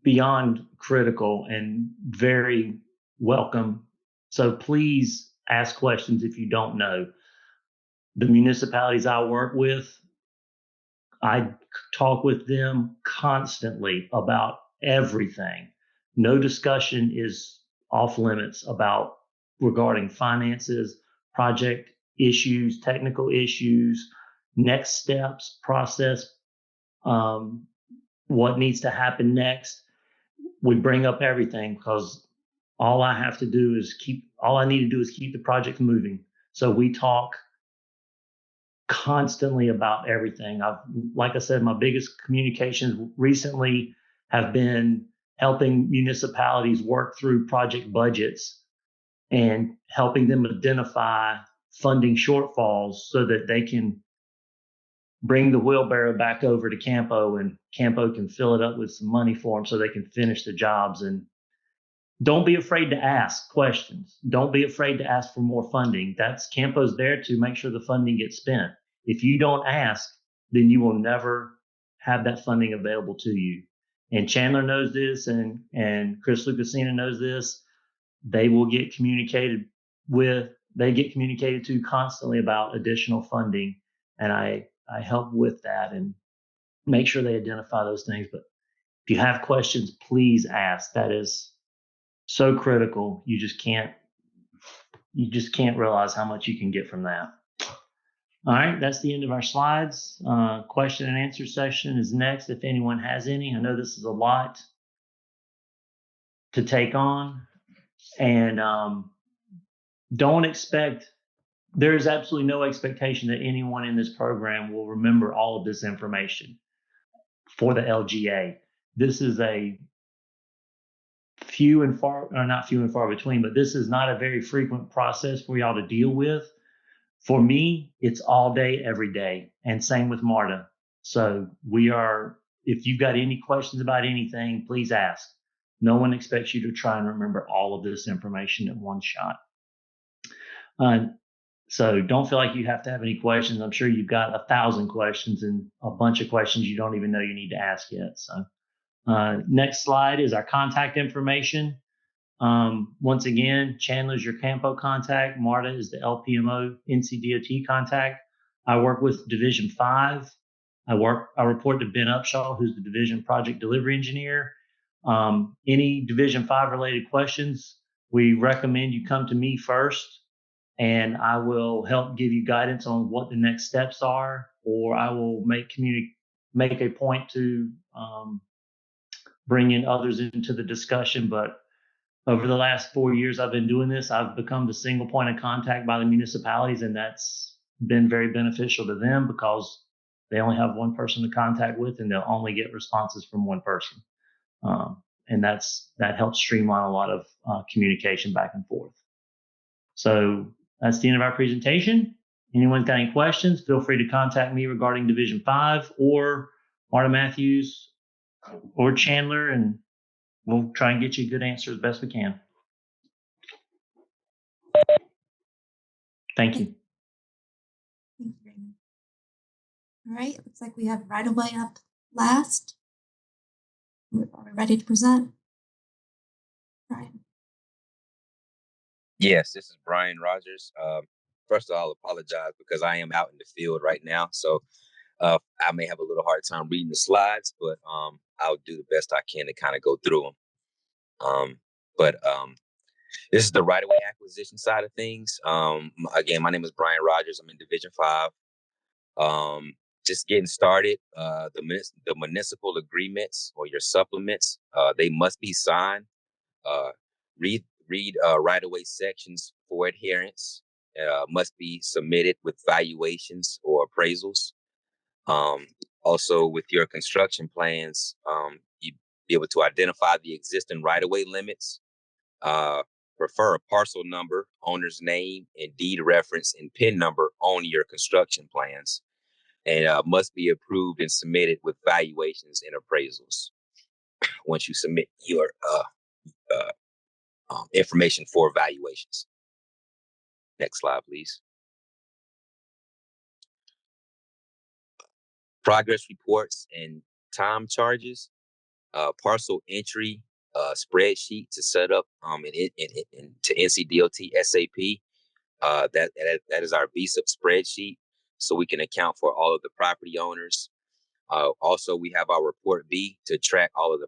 beyond critical and very welcome. So please ask questions if you don't know. The municipalities I work with, I talk with them constantly about everything. No discussion is off limits regarding finances, project issues, technical issues, next steps, process, what needs to happen next. We bring up everything because all I need to do is keep the project moving. So we talk constantly about everything. Like I said, my biggest communications recently have been helping municipalities work through project budgets and helping them identify funding shortfalls so that they can bring the wheelbarrow back over to Campo and Campo can fill it up with some money for them so they can finish the jobs. And don't be afraid to ask questions. Don't be afraid to ask for more funding. Campo's there to make sure the funding gets spent. If you don't ask, then you will never have that funding available to you. And Chandler knows this, and Chris Lucasina knows this. They will get communicated to constantly about additional funding. And I help with that and make sure they identify those things. But if you have questions, please ask. That is so critical. You just can't realize how much you can get from that. All right, that's the end of our slides. Question and answer session is next if anyone has any. I know this is a lot to take on, and there is absolutely no expectation that anyone in this program will remember all of this information for the LGA. This is a not few and far between, but this is not a very frequent process for y'all to deal with. For me, it's all day, every day, and same with Marta. So if you've got any questions about anything, please ask. No one expects you to try and remember all of this information at one shot. So don't feel like you have to have any questions. I'm sure you've got 1,000 questions and a bunch of questions you don't even know you need to ask yet. So next slide is our contact information. Once again, Chandler's your Campo contact. Marta is the LPMO NCDOT contact. I work with Division 5. I report to Ben Upshaw, who's the Division Project Delivery Engineer. Any Division 5 related questions, we recommend you come to me first. and I will help give you guidance on what the next steps are, or I will make a point to bring in others into the discussion. But over the last 4 years I've been doing this, I've become the single point of contact by the municipalities, and that's been very beneficial to them because they only have one person to contact with, and they'll only get responses from one person. And that helps streamline a lot of communication back and forth. So that's the end of our presentation. Anyone got any questions, feel free to contact me regarding Division 5 or Marta Matthews or Chandler, and we'll try and get you a good answer as best we can. Thank you. Thank you, Raymond. All right, looks like we have right of way up last. Are we ready to present? Brian. Yes, this is Brian Rogers. First of all, I'll apologize because I am out in the field right now, so I may have a little hard time reading the slides, but I'll do the best I can to kind of go through them. But this is the right-of-way acquisition side of things. Again, my name is Brian Rogers. I'm in Division 5. Just getting started. The municipal agreements or your supplements, they must be signed. Read right-of-way sections for adherence. Must be submitted with valuations or appraisals. Also, with your construction plans, you be able to identify the existing right-of-way limits. Prefer a parcel number, owner's name, and deed reference and PIN number on your construction plans, and must be approved and submitted with valuations and appraisals. Once you submit your information for valuations. Next slide, please. Progress reports and time charges. Parcel entry spreadsheet to set up to NCDOT SAP. That is our VSIP spreadsheet, so we can account for all of the property owners. Also, we have our report B to track all of the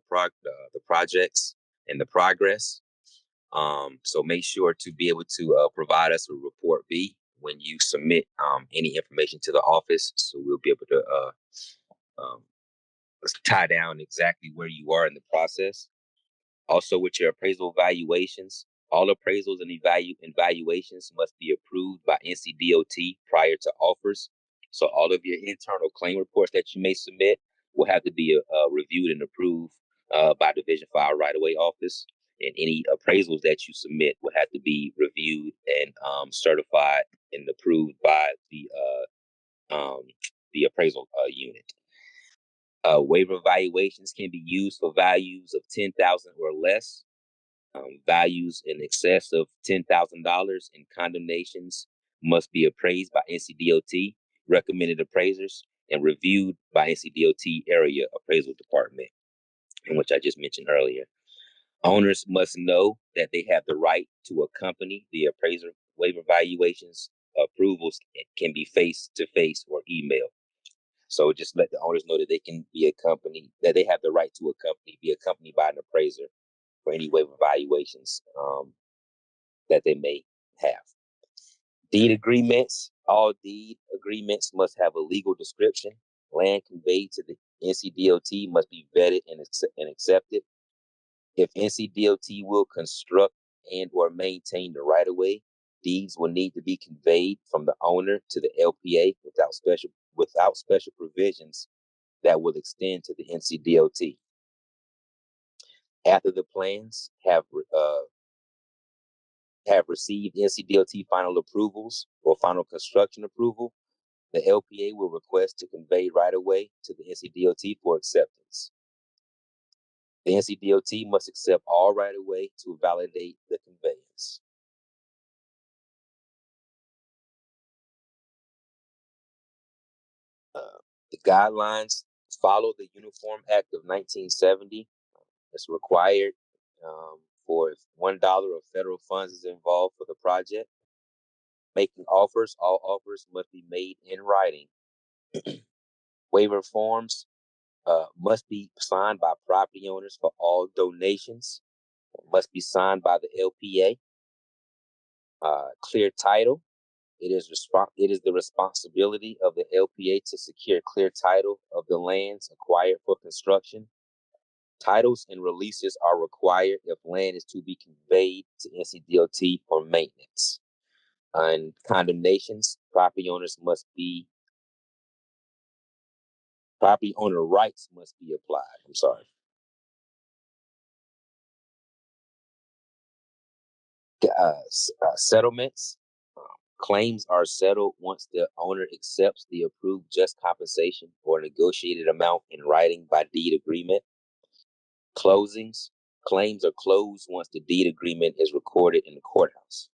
projects and the progress. So make sure to be able to provide us with report B when you submit any information to the office, so we'll be able to tie down exactly where you are in the process. Also, with your appraisal valuations, all appraisals and valuations must be approved by NCDOT prior to offers. So all of your internal claim reports that you may submit will have to be reviewed and approved by Division 5 right-of-way office. And any appraisals that you submit will have to be reviewed and certified and approved by the appraisal unit. Waiver valuations can be used for values of $10,000 or less. Values in excess of $10,000 in condemnations must be appraised by NCDOT, recommended appraisers, and reviewed by NCDOT area appraisal department, in which I just mentioned earlier. Owners must know that they have the right to accompany the appraiser. Waiver valuations approvals can be face-to-face or email. So just let the owners know that they can be accompanied, that they have the right to be accompanied by an appraiser for any waiver valuations that they may have. Deed agreements. All deed agreements must have a legal description. Land conveyed to the NCDOT must be vetted and accepted. If NCDOT will construct and or maintain the right-of-way, deeds will need to be conveyed from the owner to the LPA without special provisions that will extend to the NCDOT. After the plans have received NCDOT final approvals or final construction approval, the LPA will request to convey right-of-way to the NCDOT for acceptance. The NCDOT must accept all right-of-way to validate the conveyance. The guidelines follow the Uniform Act of 1970. It's required for if $1 of federal funds is involved for the project. Making offers, all offers must be made in writing. Waiver forms must be signed by property owners for all donations. Must be signed by the LPA. Clear title. It is the responsibility of the LPA to secure clear title of the lands acquired for construction. Titles and releases are required if land is to be conveyed to NCDOT for maintenance. And condemnations, property owner rights must be applied. I'm sorry. Settlements. Claims are settled once the owner accepts the approved just compensation or negotiated amount in writing by deed agreement. Closings. Claims are closed once the deed agreement is recorded in the courthouse.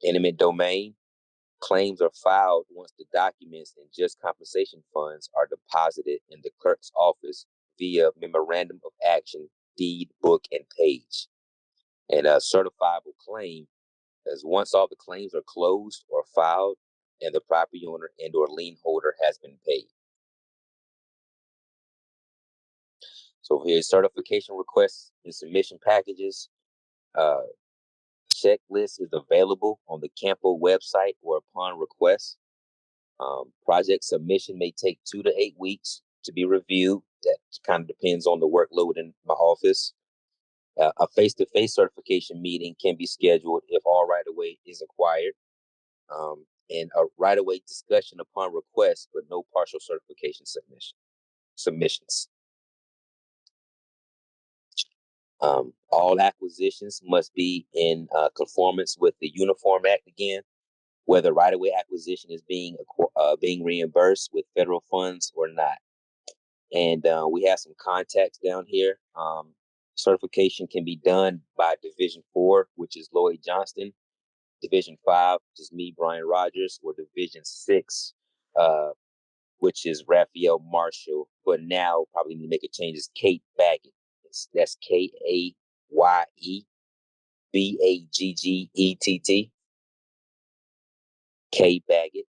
Eminent domain. Claims are filed once the documents and just compensation funds are deposited in the clerk's office via memorandum of action, deed, book, and page. And a certifiable claim is once all the claims are closed or filed and the property owner and or lien holder has been paid. So here's certification requests and submission packages. Checklist is available on the Campo website or upon request. Project submission may take 2 to 8 weeks to be reviewed. That kind of depends on the workload in my office. A face-to-face certification meeting can be scheduled if all right-of-way is acquired. And a right-of-way discussion upon request, but no partial certification submissions. All acquisitions must be in conformance with the Uniform Act again, whether right-of-way acquisition is being reimbursed with federal funds or not. And we have some contacts down here. Certification can be done by Division 4, which is Lloyd Johnston. Division 5, which is me, Brian Rogers, or Division 6, which is Raphael Marshall. But now probably need to make a change. Is Kate Baggett. That's KAYEBAGGETT. Kate Baggett.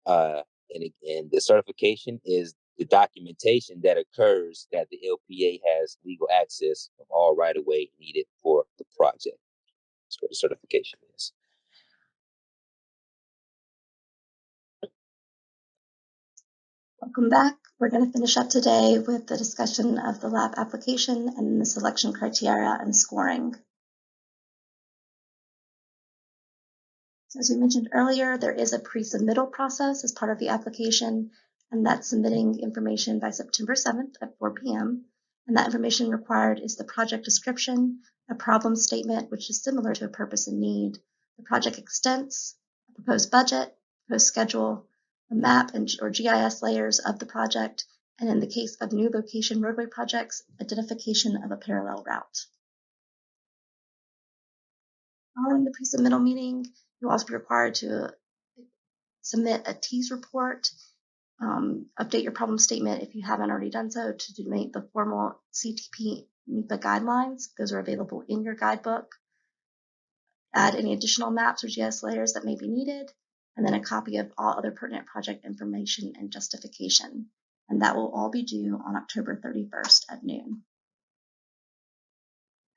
And the certification is the documentation that occurs that the LPA has legal access of all right-of-way needed for the project. That's what the certification is. Welcome back. We're going to finish up today with the discussion of the LAPP application and the selection criteria and scoring. So as we mentioned earlier, there is a pre-submittal process as part of the application, and that's submitting information by September 7th at 4 p.m. And that information required is the project description, a problem statement, which is similar to a purpose and need, the project extents, a proposed budget, proposed schedule, a map or GIS layers of the project, and in the case of new location roadway projects, identification of a parallel route. Following the pre-submittal meeting, you'll also be required to submit a TEAS report, update your problem statement if you haven't already done so to meet the formal CTP NEPA guidelines. Those are available in your guidebook. Add any additional maps or GIS layers that may be needed, and then a copy of all other pertinent project information and justification. And that will all be due on October 31st at noon.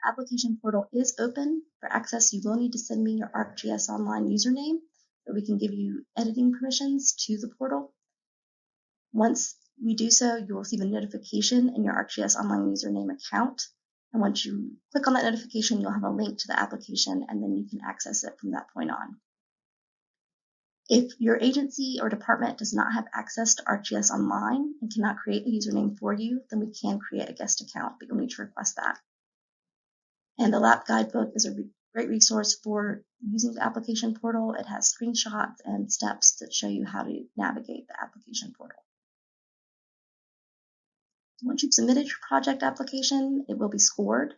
The application portal is open. For access, you will need to send me your ArcGIS Online username so we can give you editing permissions to the portal. Once we do so, you will receive a notification in your ArcGIS Online username account. And once you click on that notification, you'll have a link to the application, and then you can access it from that point on. If your agency or department does not have access to ArcGIS Online and cannot create a username for you, then we can create a guest account, but you'll need to request that. And the LAPP guidebook is a great resource for using the application portal. It has screenshots and steps that show you how to navigate the application portal. Once you've submitted your project application, it will be scored.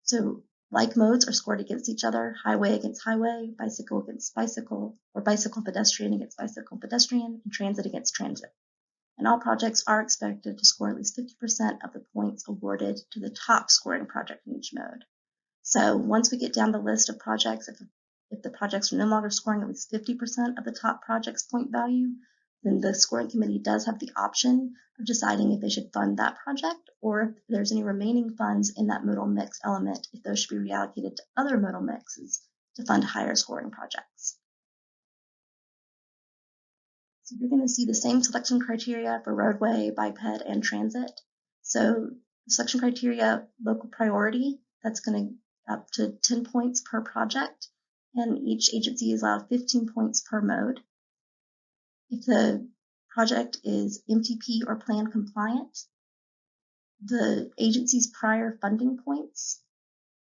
So like modes are scored against each other, highway against highway, bicycle against bicycle, or bicycle pedestrian against bicycle pedestrian, and transit against transit. And all projects are expected to score at least 50% of the points awarded to the top scoring project in each mode. So once we get down the list of projects, if the projects are no longer scoring at least 50% of the top project's point value, then the scoring committee does have the option of deciding if they should fund that project or if there's any remaining funds in that modal mix element, if those should be reallocated to other modal mixes to fund higher scoring projects. So you're going to see the same selection criteria for roadway, bike ped, and transit. So the selection criteria, local priority, that's going to up to 10 points per project, and each agency is allowed 15 points per mode. If the project is MTP or plan compliant, the agency's prior funding points,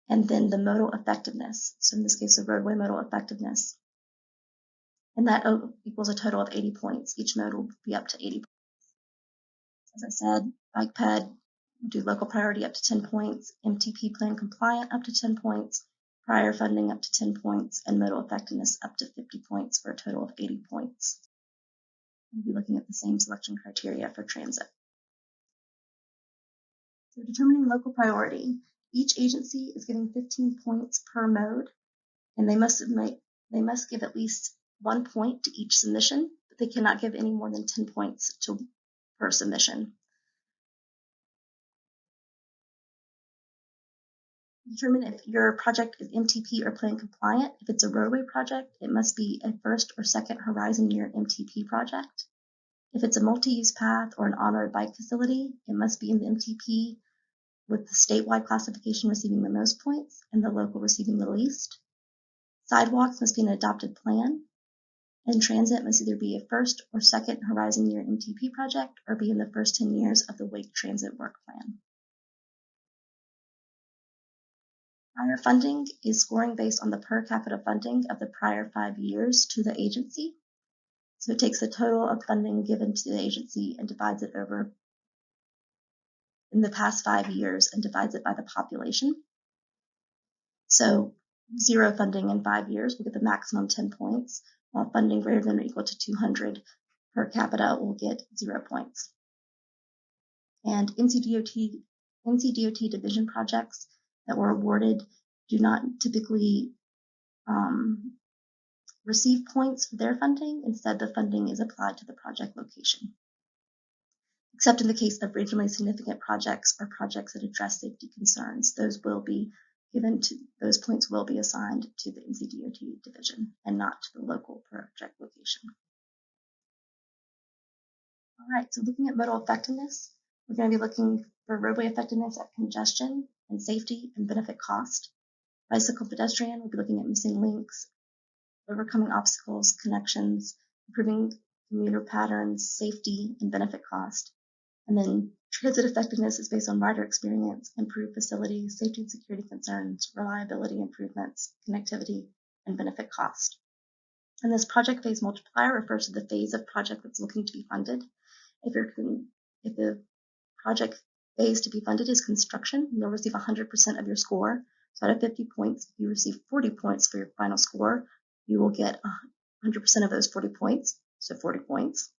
and then the modal effectiveness. So in this case, the roadway modal effectiveness. And that equals a total of 80 points. Each mode will be up to 80 points. As I said, bike ped, do local priority up to 10 points, MTP plan compliant up to 10 points, prior funding up to 10 points, and modal effectiveness up to 50 points for a total of 80 points. We'll be looking at the same selection criteria for transit. So determining local priority, each agency is getting 15 points per mode, and they must give at least 1 point to each submission, but they cannot give any more than 10 points per submission. Determine if your project is MTP or plan compliant. If it's a roadway project, it must be a first or second horizon year MTP project. If it's a multi-use path or an on-road bike facility, it must be in the MTP with the statewide classification receiving the most points and the local receiving the least. Sidewalks must be an adopted plan, and transit must either be a first or second horizon year MTP project or be in the first 10 years of the Wake Transit Work Plan. Prior funding is scoring based on the per capita funding of the prior 5 years to the agency. So it takes the total of funding given to the agency and divides it over in the past 5 years and divides it by the population. So 0 funding in 5 years will get the maximum 10 points, while funding greater than or equal to 200 per capita will get 0 points. And NCDOT division projects that were awarded do not typically receive points for their funding. Instead, the funding is applied to the project location. Except in the case of regionally significant projects or projects that address safety concerns, those points will be assigned to the NCDOT division and not to the local project location. All right, so looking at modal effectiveness, we're going to be looking for roadway effectiveness at congestion and safety and benefit cost. Bicycle pedestrian, we'll be looking at missing links, overcoming obstacles, connections, improving commuter patterns, safety, and benefit cost. And then transit effectiveness is based on rider experience, improved facilities, safety and security concerns, reliability improvements, connectivity, and benefit cost. And this project phase multiplier refers to the phase of project that's looking to be funded. If the project phase to be funded is construction, you'll receive 100% of your score. So out of 50 points, if you receive 40 points for your final score, you will get 100% of those 40 points, so 40 points.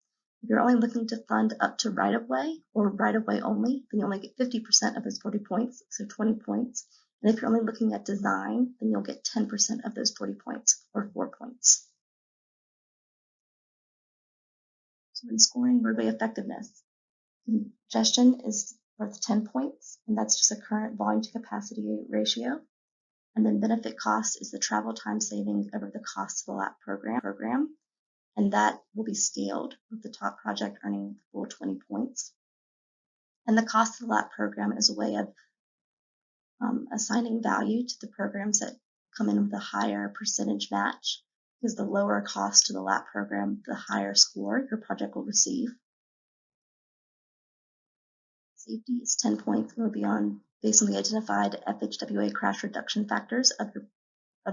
If you're only looking to fund up to right-of-way or right-of-way only, then you only get 50% of those 40 points, so 20 points. And if you're only looking at design, then you'll get 10% of those 40 points, or 4 points. So in scoring roadway effectiveness, congestion is worth 10 points, and that's just a current volume to capacity ratio. And then benefit cost is the travel time saving over the cost of the LAPP program. And that will be scaled with the top project earning full 20 points. And the cost of the LAPP program is a way of assigning value to the programs that come in with a higher percentage match, because the lower cost to the LAPP program, the higher score your project will receive. Safety is 10 points and will be based on the identified FHWA crash reduction factors of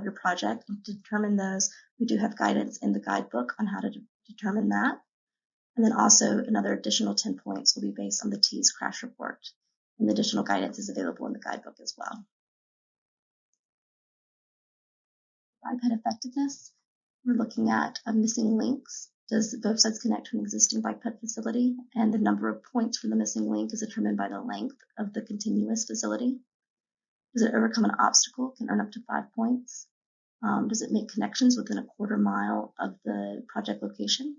your project. And to determine those, we do have guidance in the guidebook on how to determine that. And then also another additional 10 points will be based on the TEAS crash report. And the additional guidance is available in the guidebook as well. Bike ped effectiveness, we're looking at missing links. Does both sides connect to an existing bike ped facility? And the number of points for the missing link is determined by the length of the continuous facility. Does it overcome an obstacle? Can earn up to 5 points. Does it make connections within a quarter mile of the project location?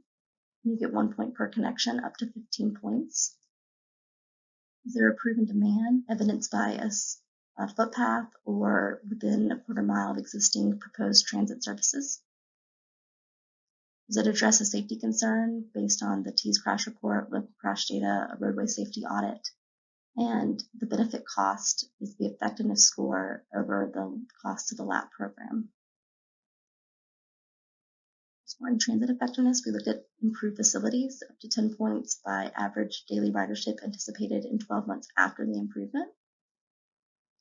You get 1 point per connection, up to 15 points. Is there a proven demand evidenced by a footpath or within a quarter mile of existing proposed transit services? Does it address a safety concern based on the T's crash report, local crash data, a roadway safety audit? And the benefit cost is the effectiveness score over the cost of the LAPP program. Scoring transit effectiveness, we looked at improved facilities up to 10 points by average daily ridership anticipated in 12 months after the improvement.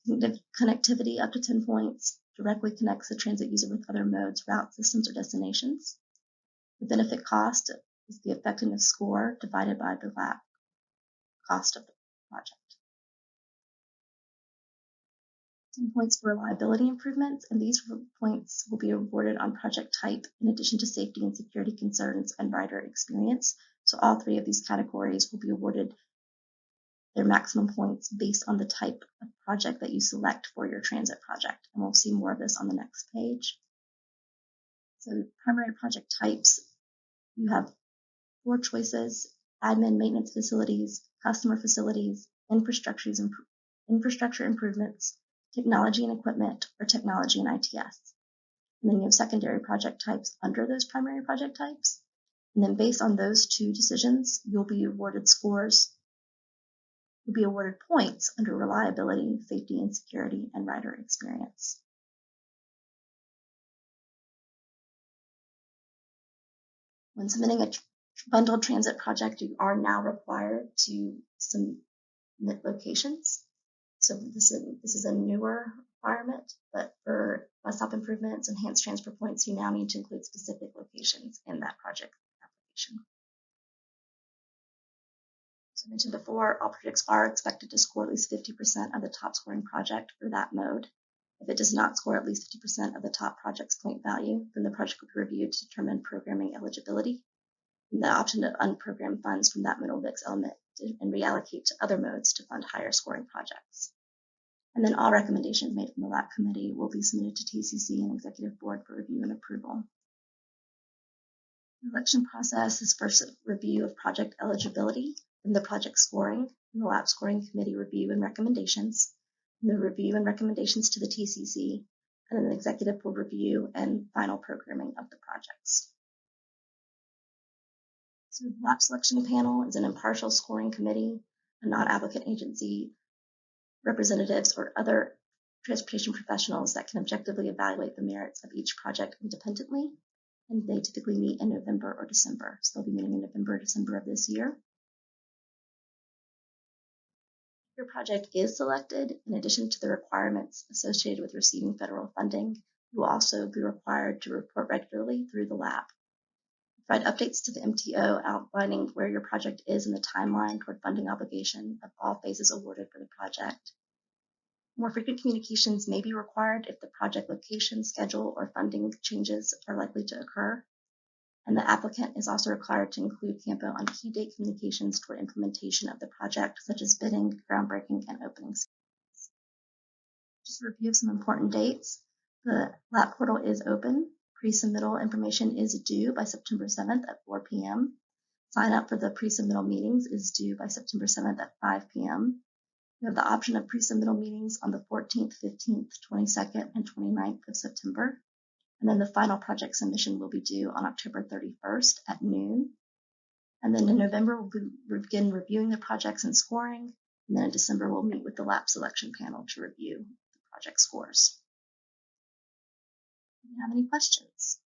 The connectivity up to 10 points directly connects the transit user with other modes, route systems, or destinations. The benefit cost is the effectiveness score divided by the LAPP cost of the project. 10 points for reliability improvements, and these points will be awarded on project type in addition to safety and security concerns and rider experience. So all three of these categories will be awarded their maximum points based on the type of project that you select for your transit project. And we'll see more of this on the next page. So primary project types, you have 4 choices: admin, maintenance facilities, customer facilities, infrastructure improvements, technology and equipment, or technology and ITS. And then you have secondary project types under those primary project types. And then based on those 2 decisions, you'll be awarded points under reliability, safety and security, and rider experience. When submitting a bundled transit project, you are now required to submit locations. So this is a newer requirement, but for bus stop improvements, enhanced transfer points, you now need to include specific locations in that project application. As I mentioned before, all projects are expected to score at least 50% of the top scoring project for that mode. If it does not score at least 50% of the top project's point value, then the project will be reviewed to determine programming eligibility. And the option to unprogram funds from that middle mix element and reallocate to other modes to fund higher scoring projects. And then all recommendations made from the LAPP committee will be submitted to TCC and Executive Board for review and approval. The election process is first a review of project eligibility, then the project scoring, and the LAPP scoring committee review and recommendations, and the review and recommendations to the TCC, and then the Executive Board review and final programming of the projects. So the LAPP selection panel is an impartial scoring committee, a non-applicant agency, representatives, or other transportation professionals that can objectively evaluate the merits of each project independently, and they typically meet in November or December. So they'll be meeting in November or December of this year. If your project is selected, in addition to the requirements associated with receiving federal funding, you will also be required to report regularly through the LAPP. Provide updates to the MTO outlining where your project is in the timeline toward funding obligation of all phases awarded for the project. More frequent communications may be required if the project location, schedule, or funding changes are likely to occur. And the applicant is also required to include Campo on key date communications toward implementation of the project, such as bidding, groundbreaking, and opening. Just a review of some important dates. The LAPP portal is open. Pre-submittal information is due by September 7th at 4 p.m. Sign up for the pre-submittal meetings is due by September 7th at 5 p.m. You have the option of pre-submittal meetings on the 14th, 15th, 22nd, and 29th of September. And then the final project submission will be due on October 31st at noon. And then in November, we'll begin reviewing the projects and scoring. And then in December, we'll meet with the LAPP selection panel to review the project scores. Do you have any questions?